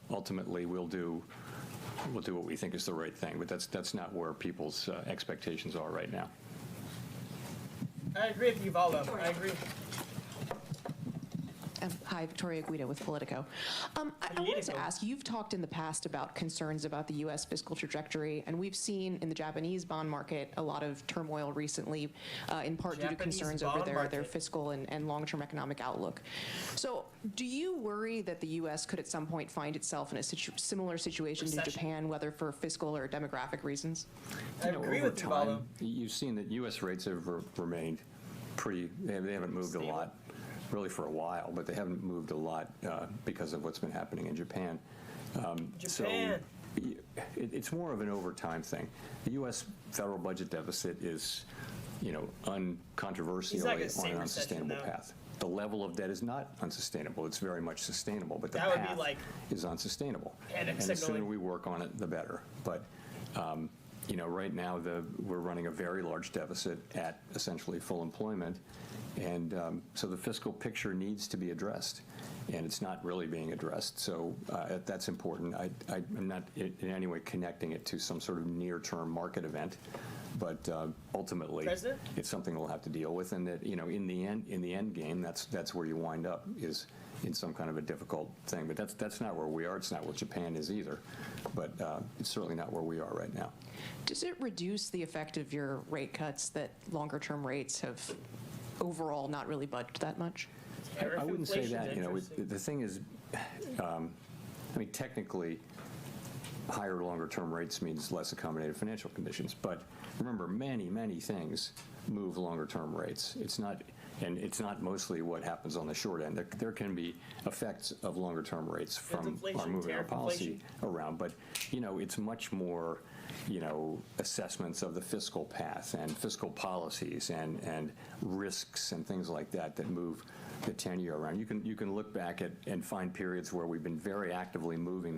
ultimately we'll do we'll do what we think is the right thing. But that's not where people's expectations are right now. I agree with you, Valdo. I agree. Hi, Victoria Guida with Politico. I wanted to ask, you've talked in the past about concerns about the U.S. fiscal trajectory, and we've seen in the Japanese bond market a lot of turmoil recently, in part due to concerns over their fiscal and long-term economic outlook. So do you worry that the U.S. could at some point find itself in a similar situation to Japan, whether for fiscal or demographic reasons? I agree with you, Valdo. You've seen that U.S. rates have remained they haven't moved a lot. Really for a while, but they haven't moved a lot because of what's been happening in Japan. So it's more of an over time thing. The U.S. federal budget deficit is, uncontroversially on an unsustainable path. The level of debt is not unsustainable. It's very much sustainable, but the path is unsustainable. And the sooner we work on it, the better. But right now we're running a very large deficit at essentially full employment. And so the fiscal picture needs to be addressed, and it's not really being addressed. So that's important. I'm not in any way connecting it to some sort of near-term market event, but ultimately it's something we'll have to deal with. And that in the end game, that's where you wind up, is in some kind of a difficult thing. But that's not where we are. It's not where Japan is either. But it's certainly not where we are right now. Does it reduce the effect of your rate cuts that longer-term rates have overall not really budged that much? I wouldn't say that. The thing is, technically, higher longer-term rates means less accommodative financial conditions. But remember, many things move longer-term rates. It's not mostly what happens on the short end. There can be effects of longer-term rates from our moving our policy around, but it's much more assessments of the fiscal path and fiscal policies and risks and things like that move the 10-year around. You can look back at and find periods where we've been very actively moving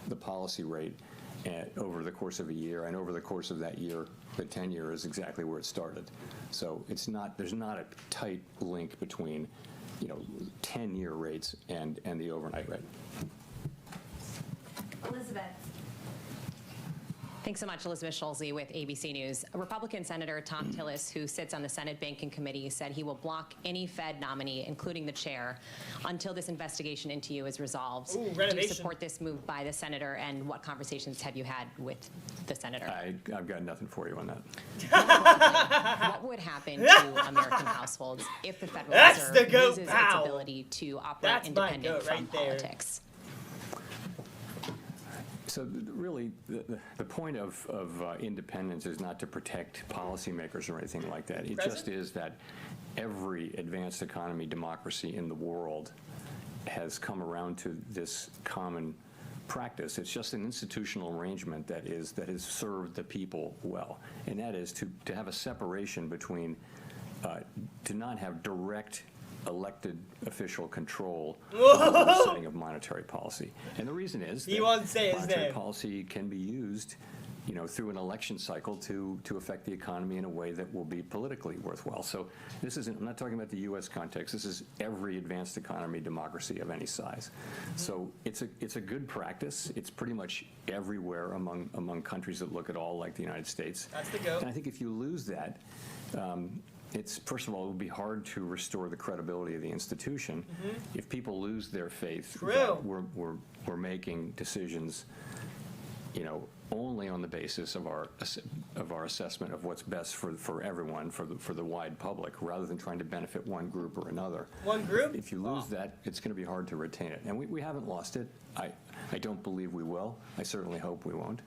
the policy rate over the course of a year, and over the course of that year, the 10-year is exactly where it started. So there's not a tight link between 10-year rates and the overnight rate. Elizabeth. Thanks so much, Elizabeth Schulze with ABC News. Republican Senator Tom Tillis, who sits on the Senate Banking Committee, said he will block any Fed nominee, including the chair, until this investigation into you is resolved. Ooh, do you support this move by the senator, and what conversations have you had with the senator? I've got nothing for you on that. What would happen to American households if the Federal Reserve loses its ability to operate independent from politics? So really, the point of independence is not to protect policymakers or anything like that. It just is that every advanced economy democracy in the world has come around to this common practice. It's just an institutional arrangement that has served the people well, and that is to have a separation between to not have direct elected official control of the setting of monetary policy. And the reason is that monetary policy can be used, through an election cycle to affect the economy in a way that will be politically worthwhile. So this isn't, I'm not talking about the U.S. context, this is every advanced economy democracy of any size. So it's a good practice. It's pretty much everywhere among countries that look at all like the United States. That's the go. And I think if you lose that, first of all, it would be hard to restore the credibility of the institution if people lose their faith that we're making decisions, only on the basis of our assessment of what's best for everyone, for the wide public, rather than trying to benefit one group or another. One group? If you lose that, it's going to be hard to retain it, and we haven't lost it. I don't believe we will. I certainly hope we won't.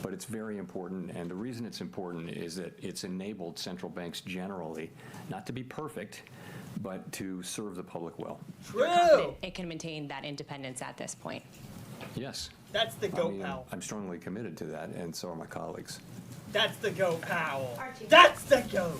But it's very important, and the reason it's important is that it's enabled central banks generally not to be perfect, but to serve the public well. True! It can maintain that independence at this point. Yes. That's the go, Powell. I'm strongly committed to that, and so are my colleagues. That's the go, Powell. That's the go!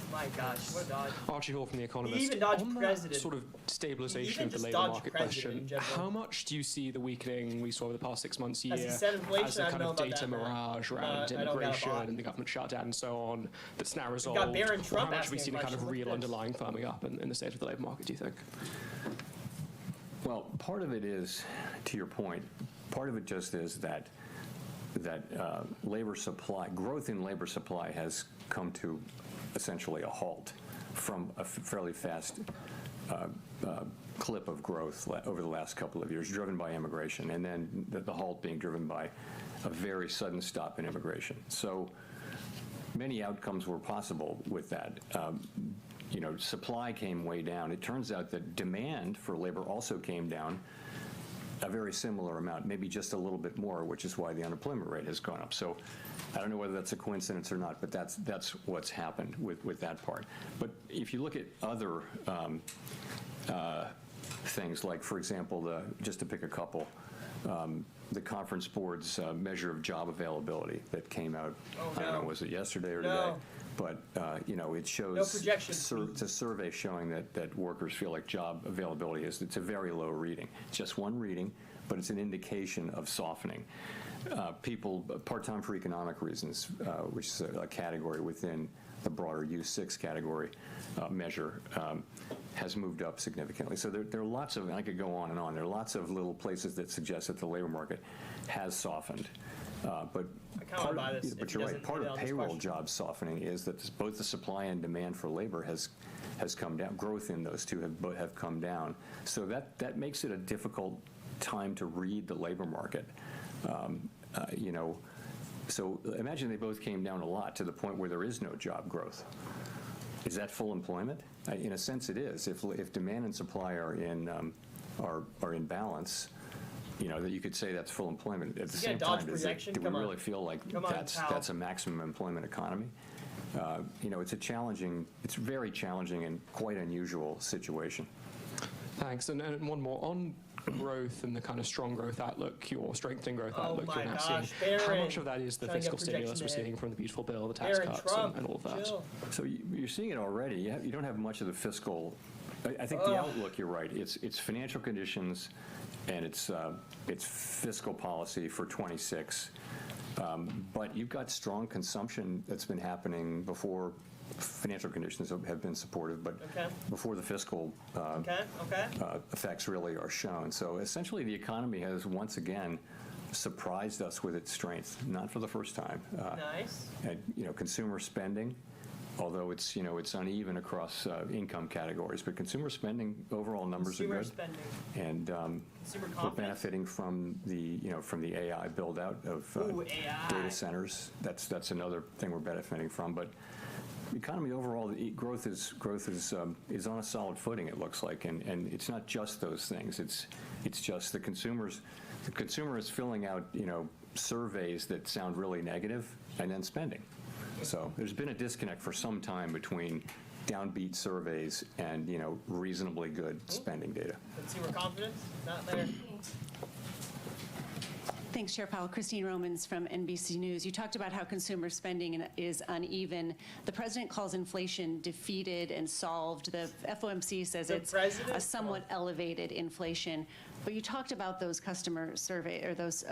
My gosh, what a dodge. Archie Hall from The Economist. He even dodged on president. That sort of stabilization of the labour market question, how much do you see the weakening we saw over the past 6 months, year, as a kind of data mirage around immigration and the government shutdown and so on that's now resolved? Got Barron Trump how much have we asking seen a kind of questions real like underlying firming up in the state of the labour market, do you think? Well, part of it is, to your point, part of it just is that labor supply, growth in labor supply has come to essentially a halt from a fairly fast clip of growth over the last couple of years, driven by immigration, and then the halt being driven by a very sudden stop in immigration. So many outcomes were possible with that. You know, supply came way down. It turns out that demand for labor also came down a very similar amount, maybe just a little bit more, which is why the unemployment rate has gone up. So I don't know whether that's a coincidence or not, but that's what's happened with that part. But if you look at other things, like, for example, just to pick a couple, the Conference Board's measure of job availability that came out, I don't know, was it yesterday or today? But, you know, it shows, it's a survey showing that workers feel like job availability it's a very low reading. Just one reading, but it's an indication of softening. People, part-time for economic reasons, which is a category within the broader U6 category measure, has moved up significantly. So there are lots of, and I could go on and on, there are lots of little places that suggest that the labor market has softened. But you're right, part of payroll job softening is that both the supply and demand for labor has come down. Growth in those two have come down. So that makes it a difficult time to read the labor market. You know, so imagine they both came down a lot to the point where there is no job growth. Is that full employment? In a sense, it is. If demand and supply are in balance, you know, that you could say that's full employment. At the same time, do we really feel like that's a maximum employment economy? You know, it's very challenging and quite unusual situation. Thanks. And one more on growth and the kind of strong growth outlook, your strengthening growth outlook you're now seeing. How much of that is the fiscal stimulus we're seeing from the beautiful bill, the tax cuts, and all of that? So you're seeing it already. You don't have much of the fiscal. I think the outlook, you're right. It's financial conditions, and it's fiscal policy for 26. But you've got strong consumption that's been happening before financial conditions have been supportive, but before the fiscal effects really are shown. So essentially the economy has once again surprised us with its strength, not for the first time. Nice. And, you know, consumer spending, although it's, you know, it's uneven across income categories, but consumer spending overall numbers are good. And we're benefiting from the, you know, from the AI build out of data centers. That's another thing we're benefiting from. But the economy overall, the growth is on a solid footing, it looks like, and it's not just those things. It's just the consumer is filling out, you know, surveys that sound really negative, and then spending. So there's been a disconnect for some time between downbeat surveys and, you know, reasonably good spending data. Consumer confidence, not there. Thanks, Chair Powell. Christine Romans from NBC News. You talked about how consumer spending is uneven. The president calls inflation defeated and solved. The FOMC says it's a somewhat elevated inflation. But you talked about those customer survey or those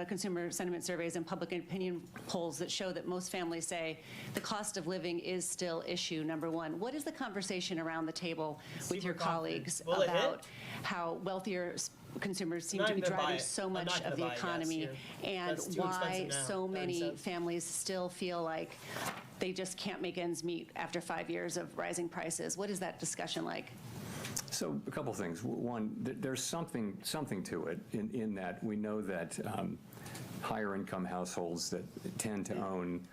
consumer sentiment surveys and public opinion polls that show that most families say the cost of living is still issue number one. What is the conversation around the table with your colleagues about how wealthier consumers seem to be driving so much of the economy, and why so many families still feel like they just can't make ends meet after 5 years of rising prices? What is that discussion like? So a couple things. One, there's something to it in that we know that higher income households that tend to own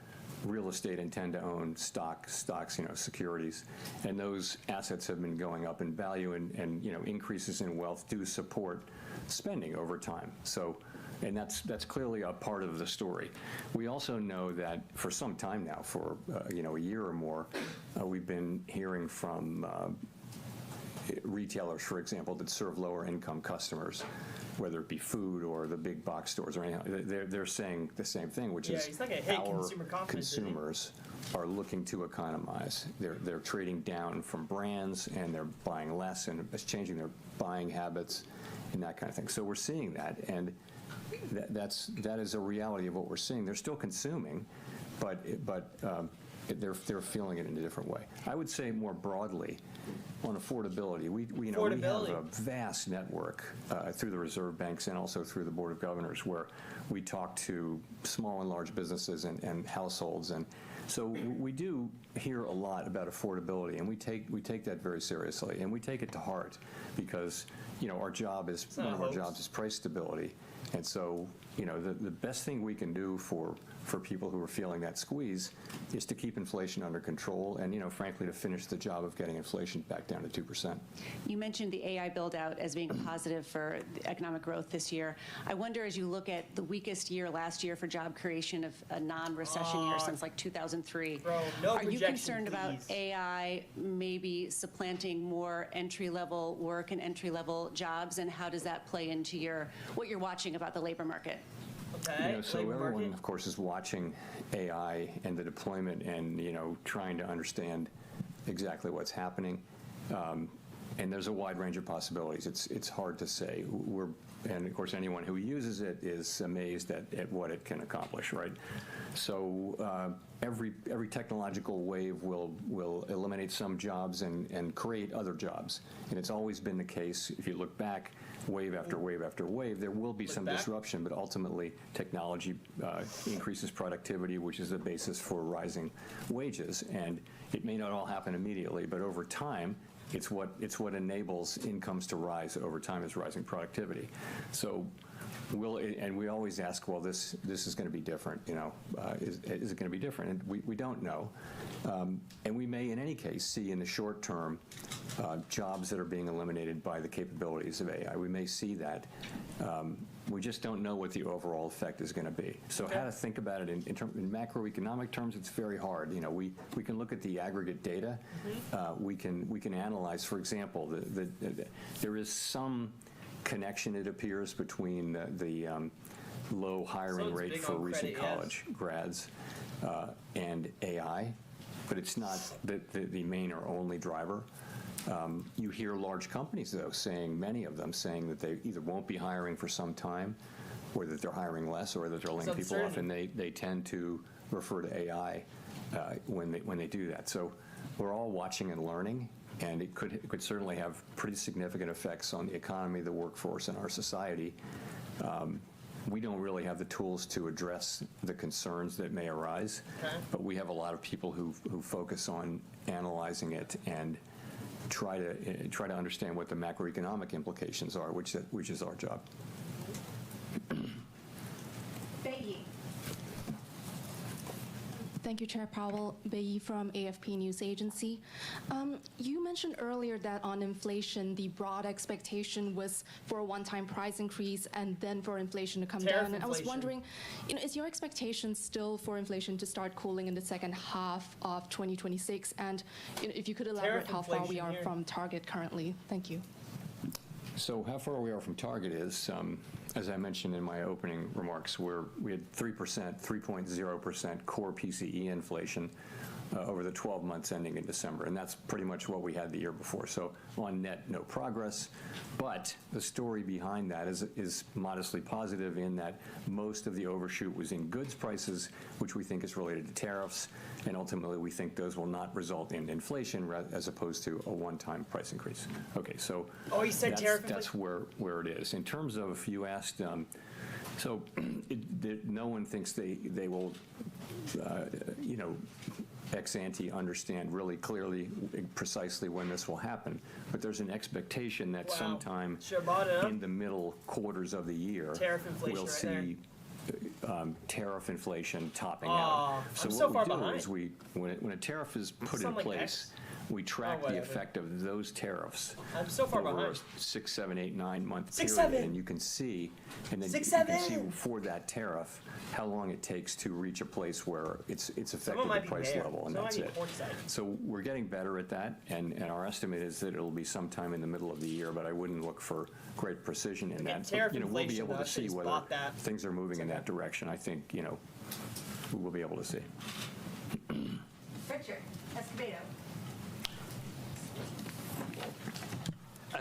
real estate and tend to own stocks, you know, securities, and those assets have been going up in value, and you know, increases in wealth do support spending over time. So, and that's clearly a part of the story. We also know that for some time now, for you know, a year or more, we've been hearing from retailers, for example, that serve lower income customers, whether it be food or the big box stores or anything. They're saying the same thing, which is our consumers are looking to economize. They're trading down from brands, and they're buying less, and it's changing their buying habits and that kind of thing. So we're seeing that, and that is a reality of what we're seeing. They're still consuming, but they're feeling it in a different way. I would say more broadly, on affordability, we have a vast network through the reserve banks and also through the Board of Governors where we talk to small and large businesses and households, and so we do hear a lot about affordability, and we take that very seriously, and we take it to heart because our job is one of our jobs is price stability, and so the best thing we can do for people who are feeling that squeeze is to keep inflation under control and, frankly, to finish the job of getting inflation back down to 2%. You mentioned the AI build-out as being a positive for the economic growth this year. I wonder, as you look at the weakest year last year for job creation of a non-recession year since like 2003, are you concerned about AI maybe supplanting more entry-level work and entry-level jobs, and how does that play into what you're watching about the labor market? Okay. So everyone, of course, is watching AI and the deployment and, trying to understand exactly what's happening. And there's a wide range of possibilities. It's hard to say. And, of course, anyone who uses it is amazed at what it can accomplish, right? So every technological wave will eliminate some jobs and create other jobs. And it's always been the case. If you look back, wave after wave after wave, there will be some disruption, but ultimately technology increases productivity, which is the basis for rising wages. And it may not all happen immediately, but over time, it's what enables incomes to rise over time is rising productivity. So and we always ask, well, this is going to be different, is it going to be different? And we don't know. And we may, in any case, see in the short term jobs that are being eliminated by the capabilities of AI. We may see that. We just don't know what the overall effect is going to be. So how to think about it in macroeconomic terms, it's very hard. We can look at the aggregate data. We can analyze, for example, there is some connection, it appears, between the low hiring rate for recent college grads and AI, but it's not the main or only driver. You hear large companies, though, many of them saying that they either won't be hiring for some time, or that they're hiring less, or that they're laying people off, and they tend to refer to AI when they do that. So we're all watching and learning, and it could certainly have pretty significant effects on the economy, the workforce, and our society. We don't really have the tools to address the concerns that may arise, but we have a lot of people who focus on analyzing it and try to understand what the macroeconomic implications are, which is our job. Thank you, Chair Powell. Bayi from AFP News Agency. You mentioned earlier that on inflation, the broad expectation was for a one-time price increase and then for inflation to come down. And I was wondering, is your expectation still for inflation to start cooling in the second half of 2026? And if you could elaborate how far we are from target currently. Thank you. So how far we are from target is, as I mentioned in my opening remarks, we had 3.0% core PCE inflation over the 12 months ending in December, and that's pretty much what we had the year before. So on net, no progress, but the story behind that is modestly positive in that most of the overshoot was in goods prices, which we think is related to tariffs, and ultimately we think those will not result in inflation as opposed to a one-time price increase. Okay, so he said that's where it is. In terms of, you asked, so no one thinks they will, ex ante understand really clearly precisely when this will happen, but there's an expectation that sometime in the middle quarters of the year we'll see tariff inflation topping out. So what we do is when a tariff is put in place, we track the effect of those tariffs over a 6, 7, 8, 9 month period, and you can see, and then you can see for that tariff how long it takes to reach a place where it's affected the price level, and that's it. So we're getting better at that, and our estimate is that it'll be sometime in the middle of the year, but I wouldn't look for great precision in that. But, we'll be able to see whether things are moving in that direction. I think, we will be able to see. Richard Escobedo.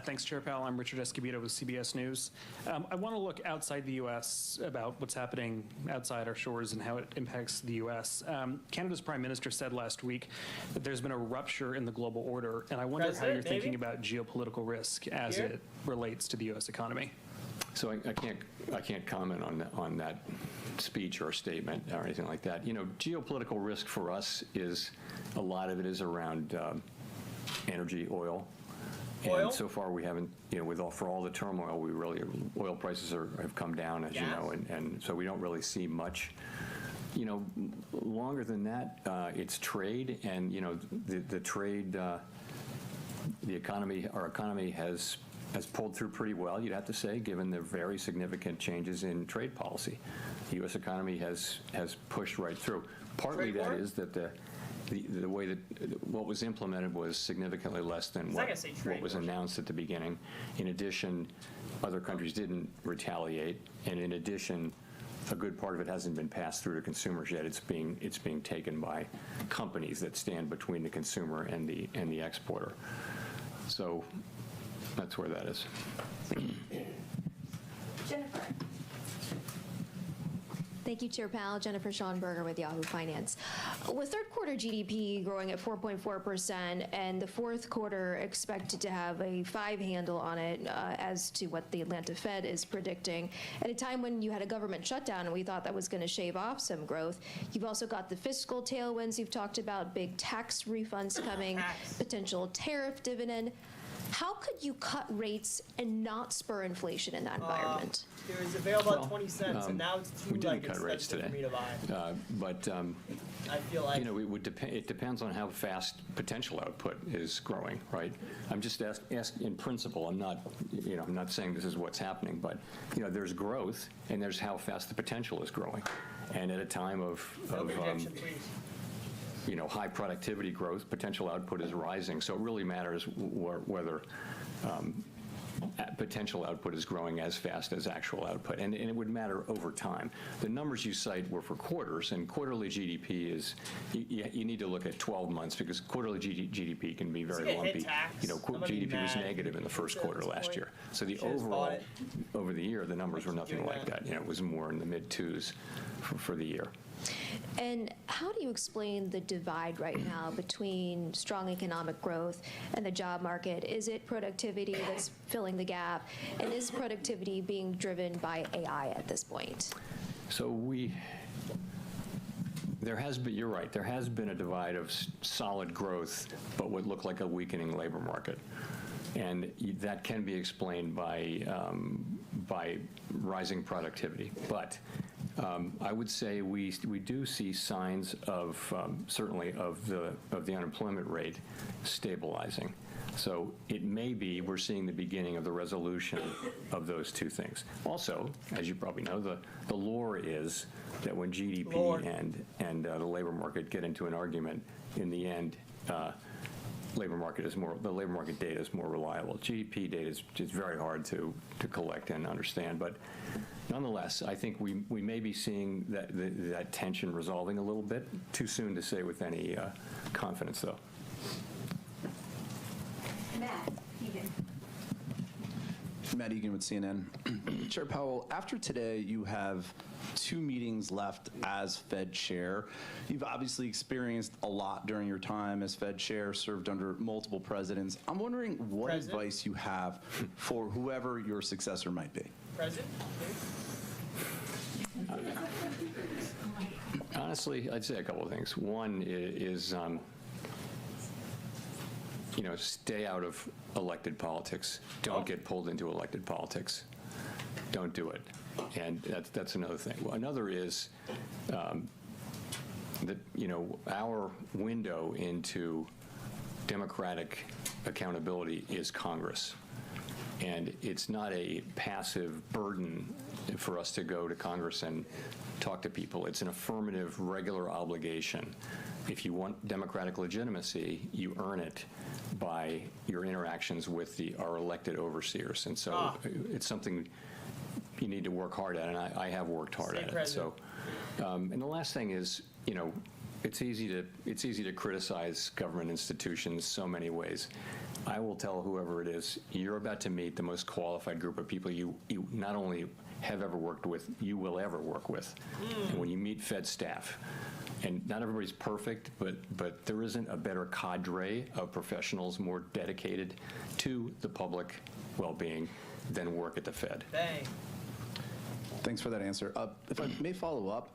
Thanks, Chair Powell. I'm Richard Escobedo with CBS News. I want to look outside the U.S. about what's happening outside our shores and how it impacts the U.S. Canada's Prime Minister said last week that there's been a rupture in the global order, and I wonder how you're thinking about geopolitical risk as it relates to the U.S. economy. So I can't comment on that speech or statement or anything like that. You know, geopolitical risk for us is, a lot of it is around energy, oil. And so far we haven't, you know, for all the turmoil, oil prices have come down, as you know, and so we don't really see much. You know, longer than that, it's trade, and, you know, the trade, the economy, our economy has pulled through pretty well, you'd have to say, given the very significant changes in trade policy. The U.S. economy has pushed right through. Partly that is that the way that what was implemented was significantly less than what was announced at the beginning. In addition, other countries didn't retaliate, and in addition, a good part of it hasn't been passed through to consumers yet. It's being taken by companies that stand between the consumer and the exporter. So that's where that is. Jennifer. Thank you, Chair Powell. Jennifer Schonberger with Yahoo Finance. With third quarter GDP growing at 4.4% and the fourth quarter expected to have a 5 handle on it as to what the Atlanta Fed is predicting, at a time when you had a government shutdown and we thought that was going to shave off some growth, you've also got the fiscal tailwinds you've talked about, big tax refunds coming, potential tariff dividend. How could you cut rates and not spur inflation in that environment? It was available at 20 cents, and now it's too expensive for me to buy. But I feel like, you know, it depends on how fast potential output is growing, right? I'm just asking in principle. I'm not saying this is what's happening, but, you know, there's growth and there's how fast the potential is growing, and at a time of you know, high productivity growth, potential output is rising. So it really matters whether potential output is growing as fast as actual output. And it would matter over time. The numbers you cite were for quarters, and quarterly GDP is, you need to look at 12 months, because quarterly GDP can be very lumpy. You know, GDP was negative in the first quarter last year. So the overall, over the year, the numbers were nothing like that. You know, it was more in the mid-2s for the year. And how do you explain the divide right now between strong economic growth and the job market? Is it productivity that's filling the gap? And is productivity being driven by AI at this point? So there has been, you're right, there has been a divide of solid growth, but what looked like a weakening labor market. And that can be explained by rising productivity. But I would say we do see signs of certainly of the unemployment rate stabilizing. So it may be we're seeing the beginning of the resolution of those two things. Also, as you probably know, the lore is that when GDP and the labor market get into an argument, in the end, the labor market data is more reliable. GDP data is just very hard to collect and understand, but nonetheless, I think we may be seeing that tension resolving a little bit. Too soon to say with any confidence, though. Matt Egan with CNN. Chair Powell, after today, you have 2 meetings left as Fed chair. You've obviously experienced a lot during your time as Fed chair, served under multiple presidents. I'm wondering what advice you have for whoever your successor might be. President? Honestly, I'd say a couple of things. One is you know, stay out of elected politics. Don't get pulled into elected politics. Don't do it. And that's another thing. Well, another is that, you know, our window into democratic accountability is Congress. And it's not a passive burden for us to go to Congress and talk to people. It's an affirmative, regular obligation. If you want democratic legitimacy, you earn it by your interactions with our elected overseers. And so it's something you need to work hard at, and I have worked hard at it. So, and the last thing is, you know, it's easy to criticize government institutions so many ways. I will tell whoever it is, you're about to meet the most qualified group of people you not only have ever worked with, you will ever work with. And when you meet Fed staff, and not everybody's perfect, but there isn't a better cadre of professionals more dedicated to the public well-being than work at the Fed. Bang. Thanks for that answer. If I may follow up,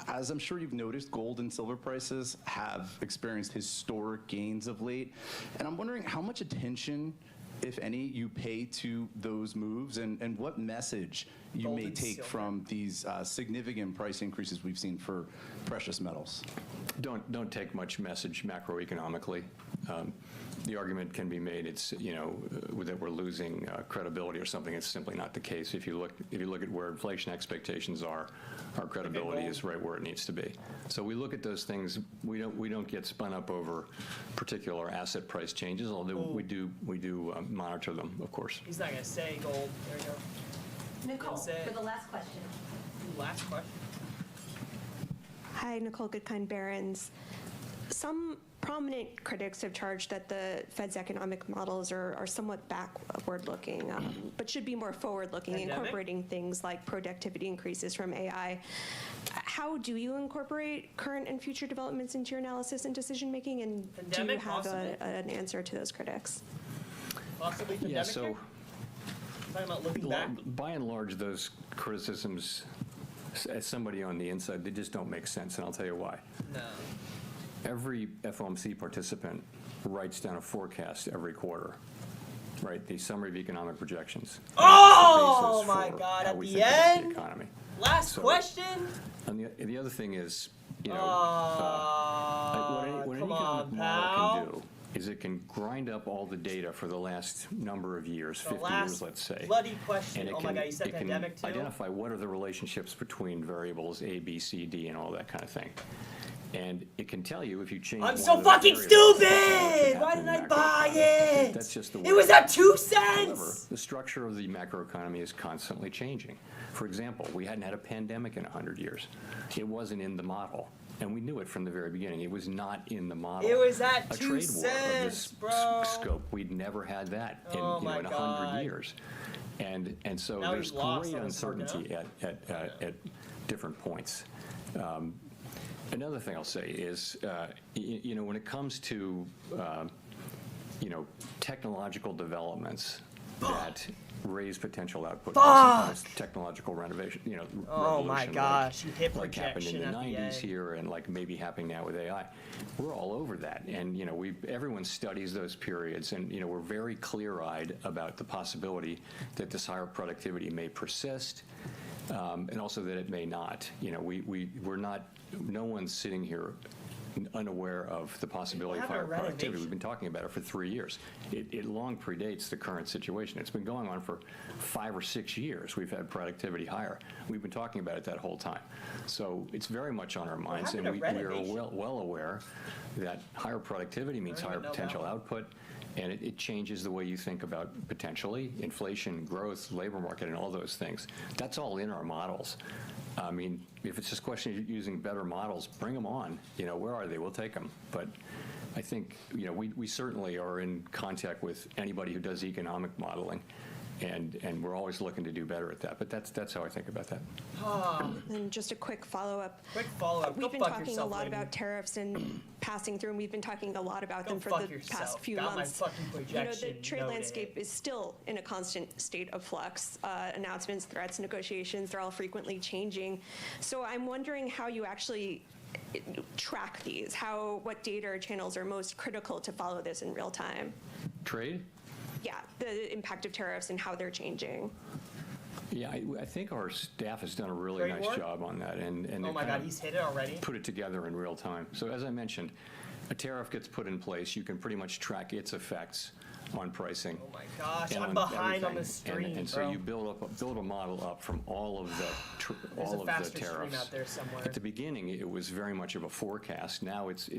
as I'm sure you've noticed, gold and silver prices have experienced historic gains of late. And I'm wondering how much attention, if any, you pay to those moves and what message you may take from these significant price increases we've seen for precious metals. Don't take much message macroeconomically. The argument can be made that we're losing credibility or something. It's simply not the case. If you look at where inflation expectations are, our credibility is right where it needs to be. So we look at those things. We don't get spun up over particular asset price changes, although we do monitor them, of course. He's not gonna say gold. There you go. Nicole, for the last question. Last question. Hi, Nicole Goodkind-Barron's. Some prominent critics have charged that the Fed's economic models are somewhat backward-looking, but should be more forward-looking, incorporating things like productivity increases from AI. How do you incorporate current and future developments into your analysis and decision-making, and do you have an answer to those critics? Possibly pandemic. Yeah, so talking about looking back. By and large, those criticisms, as somebody on the inside, they just don't make sense, and I'll tell you why. No. Every FOMC participant writes down a forecast every quarter, right? The summary of economic projections. Oh my God! At the end. The economy. Last question. And the other thing is, what an economic model can do is it can grind up all the data for the last number of years, 50 years, let's say. Bloody question. And Oh my God! You said pandemic too. Identify what are the relationships between variables A, B, C, D, and all that kind of thing. And it can tell you if you change. I'm so fucking stupid! Why didn't I buy it? That's just the way it was at 2 cents! However, the structure of the macroeconomy is constantly changing. For example, we hadn't had a pandemic in 100 years. It wasn't in the model. And we knew it from the very beginning. It was not in the model. It was at a 2 trade cents, war of this bro. Scope. We'd never had that in 100 years. And so now there's great uncertainty at different points. Another thing I'll say is, when it comes to, technological developments that raise potential output, sometimes technological renovation, oh my gosh, you hit like happened in the projection at 90s here and like maybe happening now with AI. We're all over that. And, everyone studies those periods and, we're very clear-eyed about the possibility that this higher productivity may persist. And also that it may not. We're not, no one's sitting here unaware of the possibility of higher productivity. We've been talking about it for 3 years. It long predates the current situation. It's been going on for 5 or 6 years. We've had productivity higher. We've been talking about it that whole time. So it's very much on our minds, and we are well aware that higher productivity means higher potential output. And it changes the way you think about potentially inflation, growth, labor market, and all those things. That's all in our models. I mean, if it's just a question of using better models, bring them on. Where are they? We'll take them. But I think, we certainly are in contact with anybody who does economic modeling. And we're always looking to do better at that. But that's how I think about that. And just a quick follow-up. We've been talking a lot about tariffs and passing through, and we've been talking a lot about them for the past few months. The trade landscape is still in a constant state of flux. Announcements, threats, negotiations, they're all frequently changing. So I'm wondering how you actually track these, what data or channels are most critical to follow this in real time. Trade? Yeah, the impact of tariffs and how they're changing. Yeah, I think our staff has done a really nice job on that, and oh my God, he's hit it already. Put it together in real time. So as I mentioned, a tariff gets put in place. You can pretty much track its effects on pricing. Oh my gosh, I'm behind on the stream, and so you build a model up from all of the tariffs. Out there somewhere. At the beginning, it was very much of a forecast. Now it's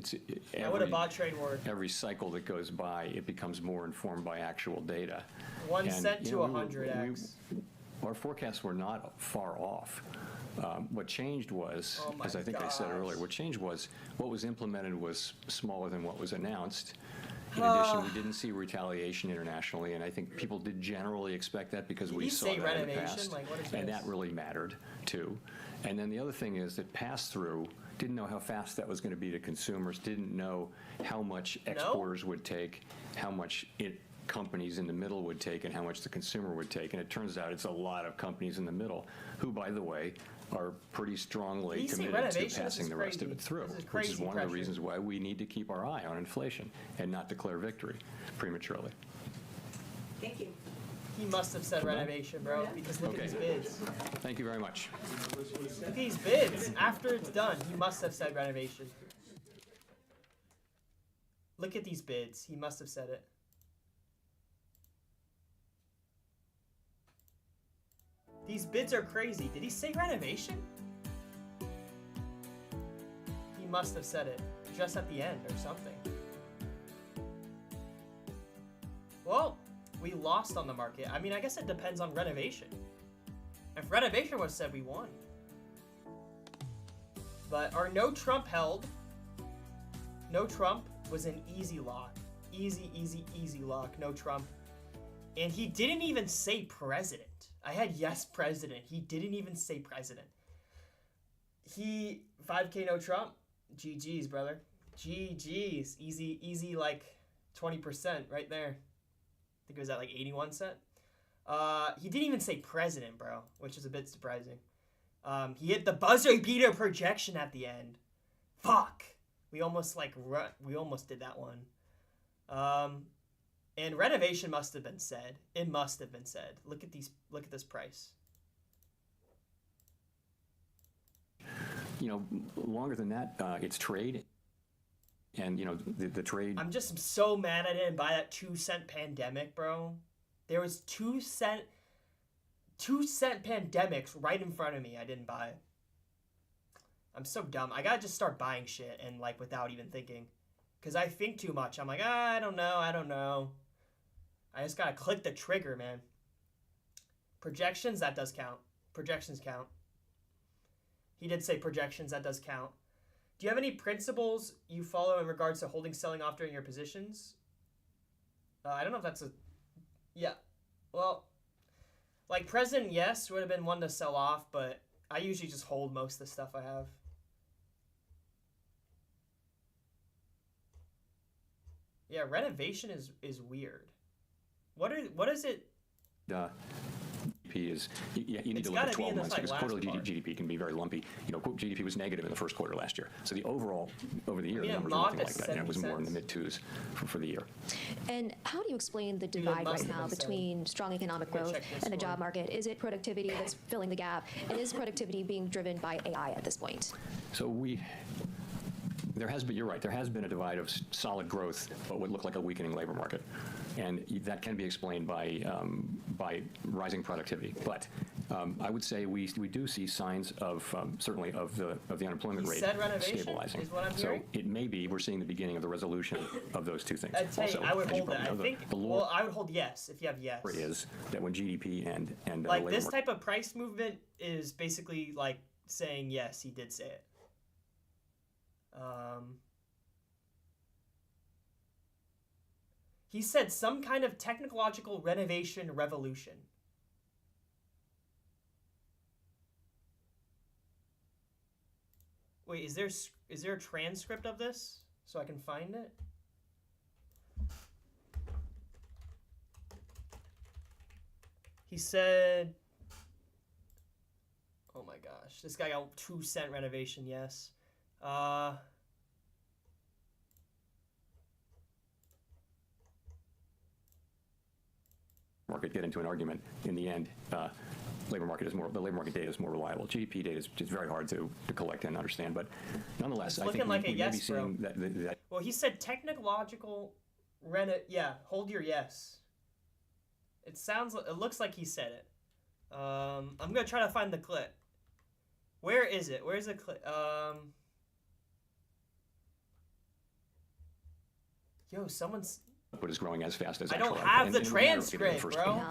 I would have bought trade war. Every cycle that goes by, it becomes more informed by actual data. 1 cent to 100x. Our forecasts were not far off. What changed was, as I think I said earlier, what changed was what was implemented was smaller than what was announced. In addition, we didn't see retaliation internationally, and I think people did generally expect that because we saw that in the past, and that really mattered too. And then the other thing is that pass-through didn't know how fast that was going to be to consumers, didn't know how much exporters would take, how much companies in the middle would take, and how much the consumer would take. And it turns out it's a lot of companies in the middle who, by the way, are pretty strongly committed to passing the rest of it through, which is one of the reasons why we need to keep our eye on inflation and not declare victory prematurely. Thank you. He must have said renovation, bro, because look at these bids. Thank you very much. Look at these bids. After it's done, he must have said renovation. Look at these bids. He must have said it. These bids are crazy. Did he say renovation? He must have said it just at the end or something. Well, we lost on the market. I mean, I guess it depends on renovation. If renovation was said, we won. But our no Trump held. No Trump was an easy lock. Easy, easy, easy lock. No Trump. And he didn't even say president. I had yes, president. He didn't even say president. 5K no Trump. GG's, brother. GG's. Easy, easy, like 20% right there. I think it was at like 81 cent. He didn't even say president, bro, which is a bit surprising. He hit the buzzer beater projection at the end. Fuck. We almost did that one. And renovation must have been said. It must have been said. Look at this price. You know, longer than that, it's trade. And, you know, the trade... I'm just so mad I didn't buy that 2-cent pandemic, bro. There was 2-cent pandemics right in front of me. I didn't buy it. I'm so dumb. I gotta just start buying shit and, like, without even thinking. Because I think too much. I'm like, I don't know. I just gotta click the trigger, man. Projections, that does count. Projections count. He did say projections, that does count. Do you have any principles you follow in regards to holding, selling off during your positions? I don't know if that's a... Yeah. Well, like president, yes, would have been one to sell off, but I usually just hold most of the stuff I have. Yeah, renovation is weird. What is it? GDP is, you need to look at 12 months because quarterly GDP can be very lumpy. You know, GDP was negative in the first quarter last year. So the overall, over the year, the numbers were nothing like that. You know, it was more in the mid-2s for the year. And how do you explain the divide right now between strong economic growth and the job market? Is it productivity that's filling the gap? And is productivity being driven by AI at this point? So there has been, you're right, there has been a divide of solid growth, but what looked like a weakening labor market. And that can be explained by rising productivity. But I would say we do see signs of, certainly, of the unemployment rate stabilizing. Is what I'm so hearing? it may be we're seeing the beginning of the resolution of those two things. I'd say also, I would hold that. I think, well, I would hold yes, if you have yes. Is that when GDP and like labor this market, type of price movement is basically like saying yes, he did say it. He said some kind of technological renovation revolution. Wait, is there a transcript of this so I can find it? He said, oh my gosh, this guy got 2-cent renovation, yes. market get into an argument. In the end, the labor market data is more reliable. GDP data is just very hard to collect and understand, but nonetheless, I think we may be seeing that. Well, he said technological yeah, hold your yes. It looks like he said it. I'm gonna try to find the clip. Where is it? Where's the clip? Yo, someone's. But is growing as fast as I don't have the transcript, bro.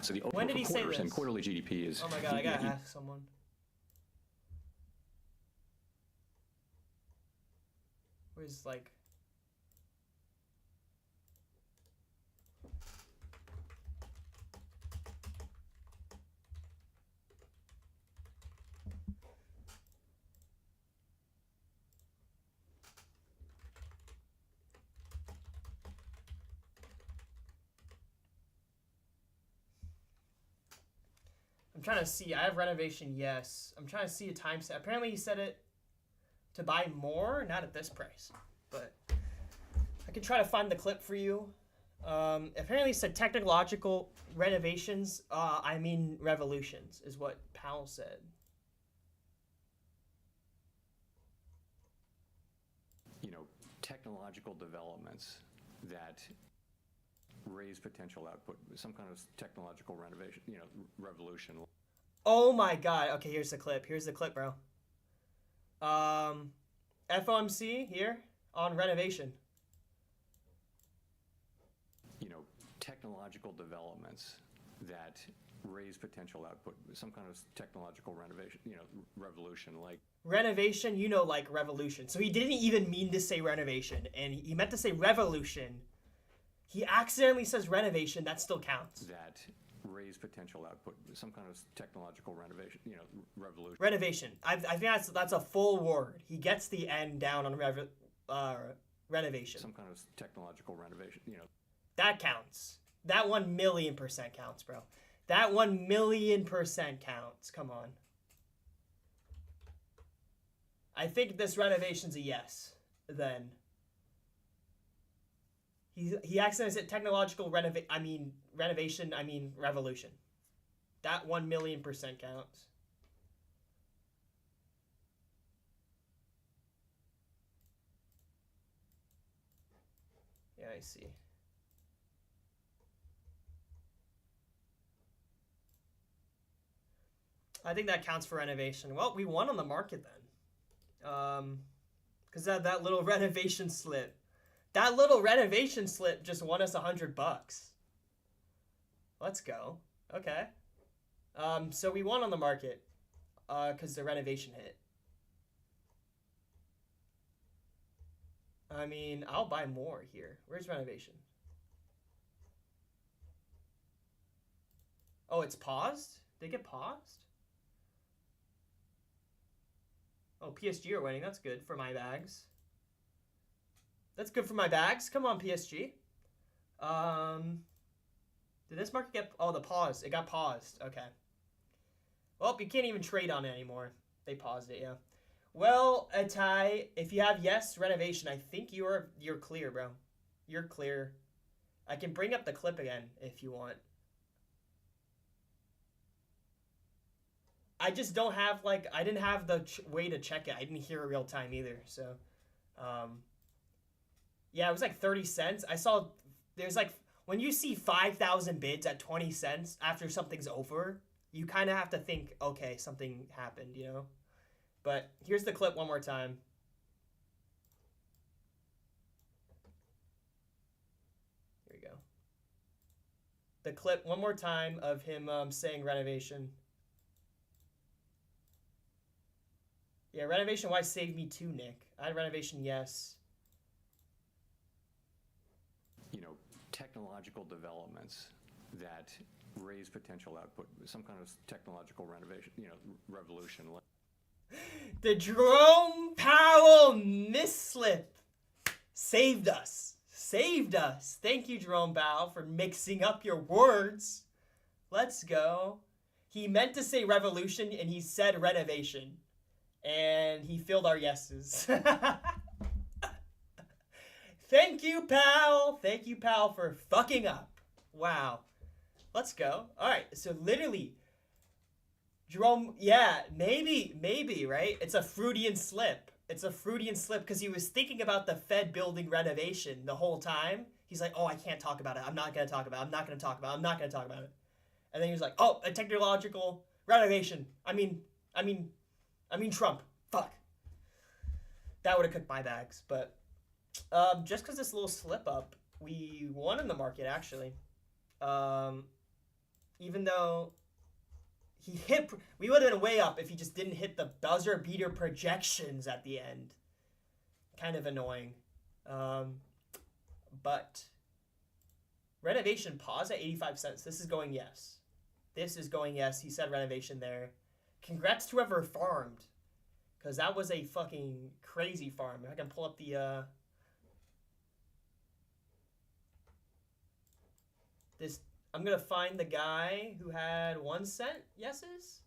So the when did he say this? And quarterly GDP is. Oh my god, I gotta ask someone. Where's like... I'm trying to see. I have renovation, yes. I'm trying to see a time set. Apparently he said it to buy more, not at this price. But I can try to find the clip for you. Apparently he said technological renovations, I mean revolutions, is what Powell said. You know, technological developments that raise potential output, some kind of technological renovation, you know, revolution. Oh my god. Okay, here's the clip. Here's the clip, bro. FOMC here on renovation. You know, technological developments that raise potential output, some kind of technological renovation, you know, revolution, like renovation, you know, like revolution. So he didn't even mean to say renovation, and he meant to say revolution. He accidentally says renovation, that still counts. That raise potential output, some kind of technological renovation, you know, revolution. Renovation. I think that's a full word. He gets the end down on renovation. Some kind of technological renovation, you know. That counts. That 1,000,000% counts, bro. That 1,000,000% counts. Come on. I think this renovation's a yes, then. He accidentally said technological renovation, I mean revolution. That 1,000,000% counts. Yeah, I see. I think that counts for renovation. Well, we won on the market then. Because that little renovation slip. That little renovation slip just won us $100. Let's go. Okay. So we won on the market because the renovation hit. I mean, I'll buy more here. Where's renovation? Oh, it's paused? Did it get paused? Oh, PSG are winning. That's good for my bags. That's good for my bags. Come on, PSG. Did this market get... Oh, the pause. It got paused. Okay. Well, you can't even trade on it anymore. They paused it, yeah. Well, Atai, if you have yes, renovation, I think you're clear, bro. You're clear. I can bring up the clip again if you want. I just don't have, like... I didn't have the way to check it. I didn't hear it real time either, so... Yeah, it was like 30 cents. I saw there's like, when you see 5,000 bids at 20 cents after something's over, you kind of have to think, okay, something happened, you know? But here's the clip one more time. Here we go. The clip one more time of him saying renovation. Yeah, renovation, why save me too, Nick? I had renovation, yes. You know, technological developments that raise potential output, some kind of technological renovation, you know, revolution. The Jerome Powell misslip saved us. Saved us. Thank you, Jerome Powell, for mixing up your words. Let's go. He meant to say revolution, and he said renovation. And he filled our yeses. Thank you, pal. Thank you, pal, for fucking up. Wow. Let's go. All right. So literally, Jerome, yeah, maybe, right? It's a Freudian slip. It's a Freudian slip because he was thinking about the Fed building renovation the whole time. He's like, oh, I can't talk about it. I'm not going to talk about it. I'm not going to talk about it. I'm not going to talk about it. And then he was like, oh, a technological renovation. I mean Trump. Fuck. That would have cooked my bags, but... just because this little slip up, we won in the market, actually. Even though he hit... We would have been way up if he just didn't hit the buzzer beater projections at the end. kind of annoying. But renovation pause at 85 cents. This is going yes. This is going yes. He said renovation there. Congrats to whoever farmed, because that was a fucking crazy farm. I can pull up the I'm gonna find the guy who had 1 cent yeses.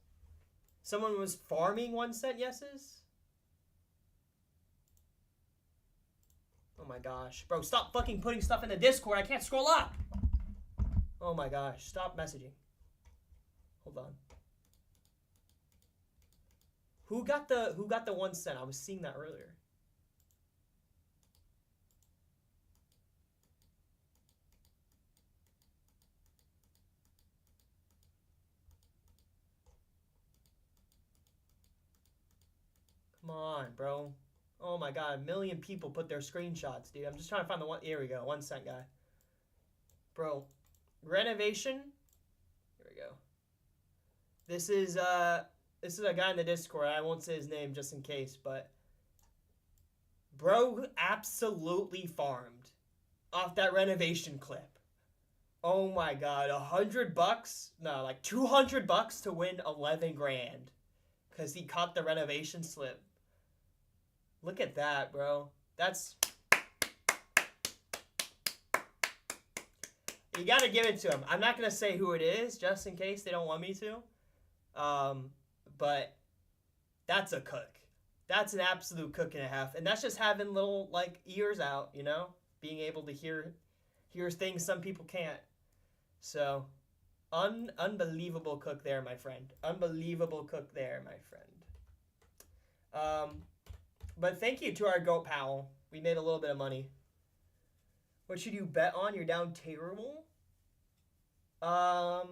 Someone was farming 1 cent yeses. Oh my gosh. Bro, stop fucking putting stuff in the Discord. I can't scroll up. Oh my gosh. Stop messaging. Hold on. Who got the 1 cent? I was seeing that earlier. Come on, bro. Oh my god, 1 million people put their screenshots, dude. I'm just trying to find the one. Here we go, 1 cent guy. Bro, renovation. Here we go. This is a guy in the Discord. I won't say his name just in case, but bro absolutely farmed off that renovation clip. Oh my god, $100? No, like $200 to win 11 grand because he caught the renovation slip. Look at that, bro. That's... You gotta give it to him. I'm not gonna say who it is, just in case they don't want me to. But that's a cook. That's an absolute cook and a half. And that's just having little, like, ears out, you know? Being able to hear things some people can't. So, unbelievable cook there, my friend. Unbelievable cook there, my friend. But thank you to our GOAT Powell. We made a little bit of money. What should you bet on? You're down terrible? I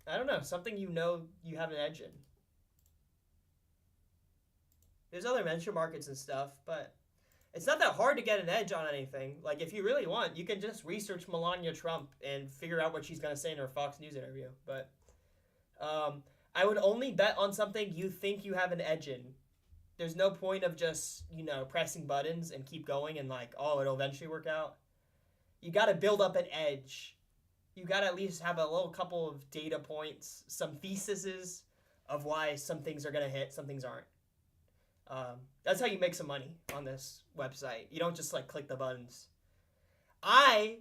don't know. Something you know you have an edge in. There's other venture markets and stuff, but it's not that hard to get an edge on anything. Like, if you really want, you can just research Melania Trump and figure out what she's going to say in her Fox News interview. But I would only bet on something you think you have an edge in. There's no point of just, you know, pressing buttons and keep going and like, oh, it'll eventually work out. You got to build up an edge. You got to at least have a little couple of data points, some theses of why some things are going to hit, some things aren't. That's how you make some money on this website. You don't just like click the buttons. I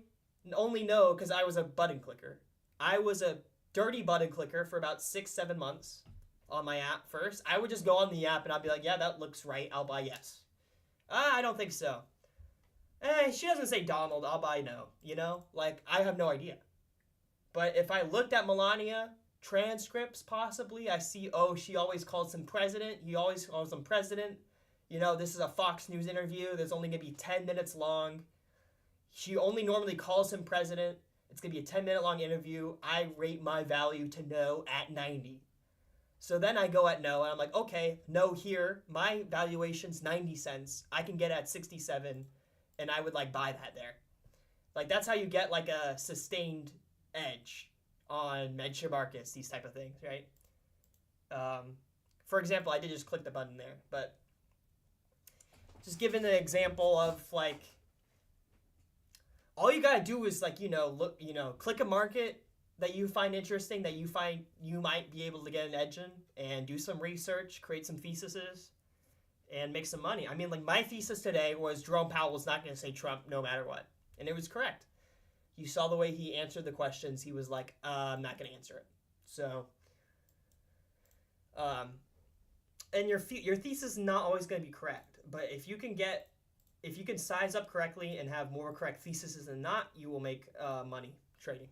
only know because I was a button clicker. I was a dirty button clicker for about 6-7 months on my app first. I would just go on the app and I'd be like, yeah, that looks right. I'll buy yes. I don't think so. She doesn't say Donald. I'll buy no. You know? Like, I have no idea. But if I looked at Melania transcripts, possibly, I see, oh, she always calls him president. He always calls him president. You know, this is a Fox News interview. There's only going to be 10 minutes long. She only normally calls him president. It's going to be a 10-minute long interview. I rate my value to no at 90. So then I go at no, and I'm like, okay, no here. My valuation's 90 cents. I can get at 67, and I would, like, buy that there. Like, that's how you get, like, a sustained edge on venture markets, these type of things, right? For example, I did just click the button there, but just giving an example of, like, all you gotta do is, like, you know, look, you know, click a market that you find interesting, that you find you might be able to get an edge in, and do some research, create some theses, and make some money. I mean, like, my thesis today was Jerome Powell was not going to say Trump no matter what. And it was correct. You saw the way he answered the questions. He was like, I'm not going to answer it. So, and your thesis is not always going to be correct. But if you can size up correctly and have more correct theses than not, you will make money trading.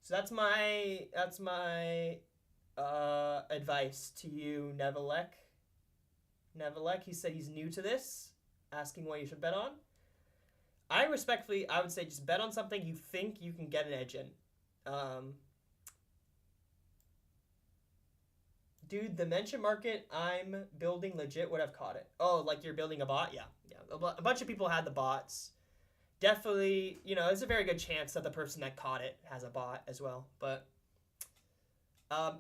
So that's my advice to you, Nevelek. Nevelek, he said he's new to this, asking what you should bet on. I would say just bet on something you think you can get an edge in. Dude, the mention market I'm building legit would have caught it. Oh, like you're building a bot? Yeah. A bunch of people had the bots. Definitely, you know, there's a very good chance that the person that caught it has a bot as well. But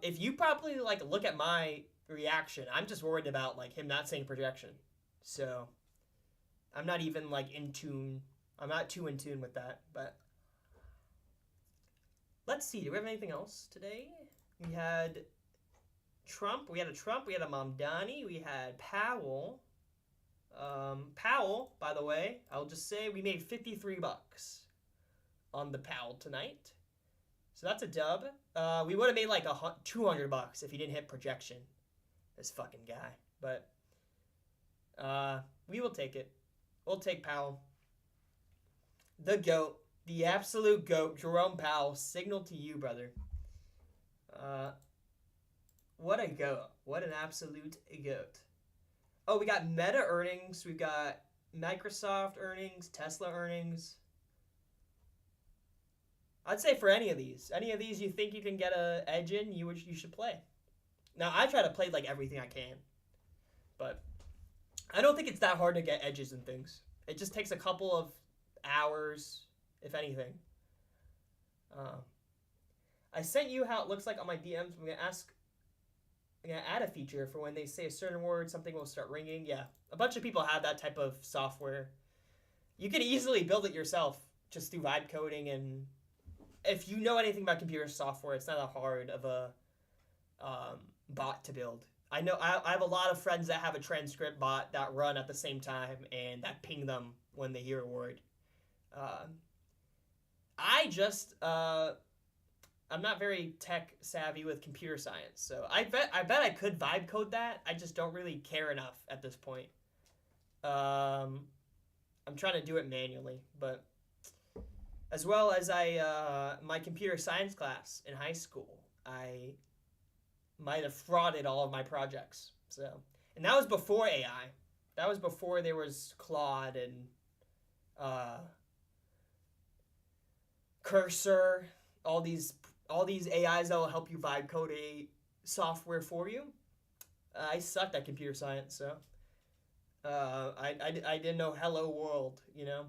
if you properly, like, look at my reaction, I'm just worried about, like, him not saying projection. So I'm not even like in tune. I'm not too in tune with that, but let's see. Do we have anything else today? We had Trump. We had a Mamdani. We had Powell. Powell, by the way, I'll just say we made $53 on the Powell tonight. So that's a dub. We would have made like $200 if he didn't hit projection. This fucking guy. But we will take it. We'll take Powell. The GOAT. The absolute GOAT. Jerome Powell. Signal to you, brother. What a GOAT. What an absolute GOAT. Oh, we got Meta earnings. We got Microsoft earnings. Tesla earnings. I'd say for any of these you think you can get a edge in, you should play. Now, I try to play like everything I can. But I don't think it's that hard to get edges and things. It just takes a couple of hours, if anything. I sent you how it looks like on my DMs. I'm going to add a feature for when they say a certain word, something will start ringing. Yeah, a bunch of people have that type of software. You can easily build it yourself just through vibe coding, and if you know anything about computer software, it's not that hard of a bot to build. I know I have a lot of friends that have a transcript bot that run at the same time and that ping them when they hear a word. I'm not very tech savvy with computer science, so I bet I could vibe code that. I just don't really care enough at this point. I'm trying to do it manually, but as well as my computer science class in high school, I might have frauded all of my projects. So, and that was before AI. That was before there was Claude and Cursor, all these AIs that will help you vibe code a software for you. I sucked at computer science, so I didn't know Hello World, you know.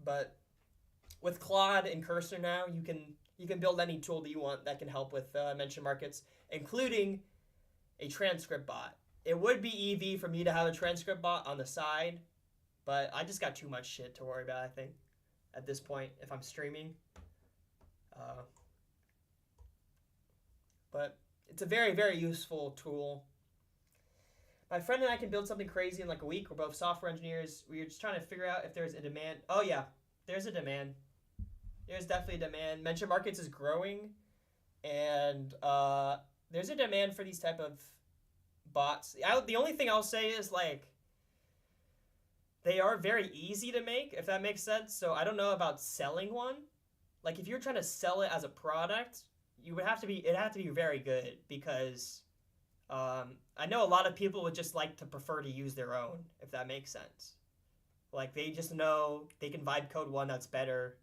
But with Claude and Cursor now, you can build any tool that you want that can help with mention markets, including a transcript bot. It would be EV for me to have a transcript bot on the side, but I just got too much shit to worry about, I think, at this point, if I'm streaming. But it's a very, very useful tool. My friend and I can build something crazy in like a week. We're both software engineers. We're just trying to figure out if there's a demand. Oh, yeah, there's a demand. There's definitely a demand. Mention markets is growing, and there's a demand for these type of bots. The only thing I'll say is, like, they are very easy to make, if that makes sense. So I don't know about selling one. Like, if you're trying to sell it as a product, it'd have to be very good, because I know a lot of people would just like to prefer to use their own, if that makes sense. Like, they just know they can vibe code one that's better,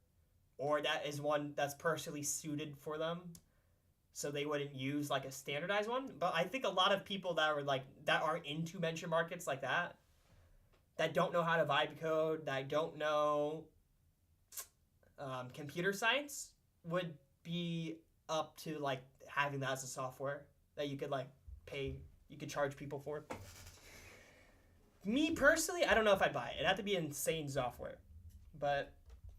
or that is one that's personally suited for them, so they wouldn't use like a standardized one. But I think a lot of people that aren't into mention markets like that don't know how to vibe code, that don't know computer science, would be up to like having that as a software that you could like pay, you could charge people for. Me personally, I don't know if I'd buy it. It'd have to be insane software. But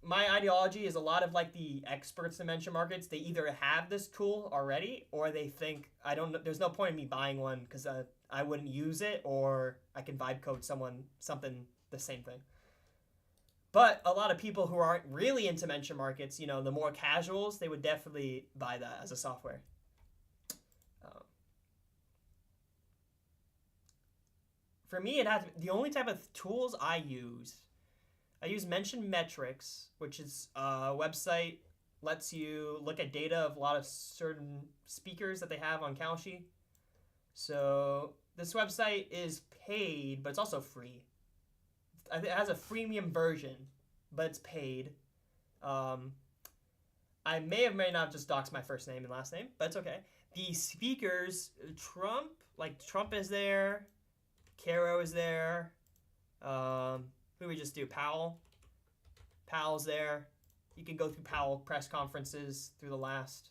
my ideology is a lot of like the experts in mention markets, they either have this tool already, or they think, I don't know, there's no point in me buying one because I wouldn't use it, or I can vibe code something the same thing. But a lot of people who aren't really into mention markets, you know, the more casuals, they would definitely buy that as a software. For me, the only type of tools I use Mention Metrics, which is a website, lets you look at data of a lot of certain speakers that they have on Kalshi. So this website is paid, but it's also free. It has a freemium version, but it's paid. I may or may not just dox my first name and last name, but it's okay. The speakers, Trump is there. Caro is there. Who do we just do? Powell. Powell's there. You can go through Powell press conferences through the last,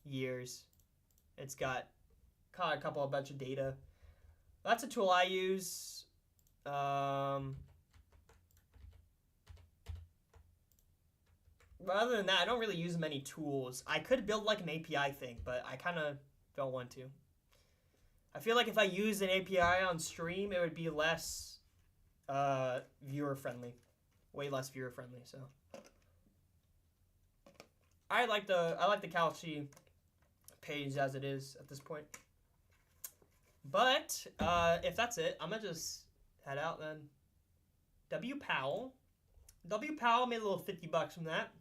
years. It's got a bunch of data. That's a tool I use. But other than that, I don't really use many tools. I could build like an API thing, but I kind of don't want to. I feel like if I use an API on stream, it would be less viewer friendly, way less viewer friendly. So I like the Calci page as it is at this point. But if that's it, I'm gonna just head out then. W. Powell made a little $50 from that.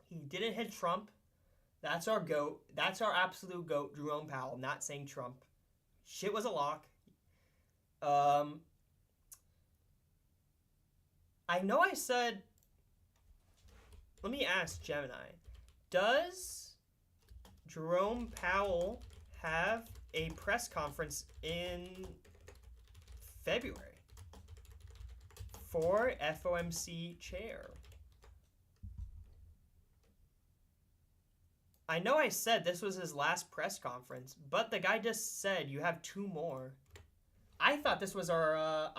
He didn't hit Trump. That's our GOAT. That's our absolute GOAT, Jerome Powell. I'm not saying Trump. Shit was a lock. I know I said... Let me ask Gemini. Does Jerome Powell have a press conference in February for FOMC chair? I know I said this was his last press conference, but the guy just said you have 2 more. I thought this was our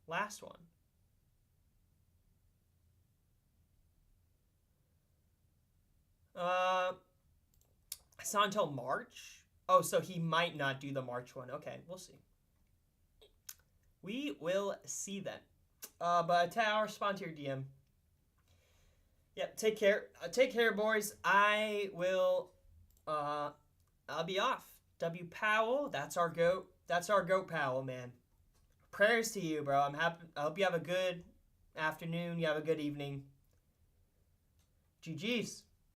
last one. It's not until March? Oh, so he might not do the March one. Okay, we'll see. We will see then. But I'll respond to your DM. Yep, take care. Take care, boys. I will, I'll be off. W. Powell, that's our GOAT. That's our GOAT, Powell, man. Prayers to you, bro. I'm happy. I hope you have a good afternoon. You have a good evening. GG's.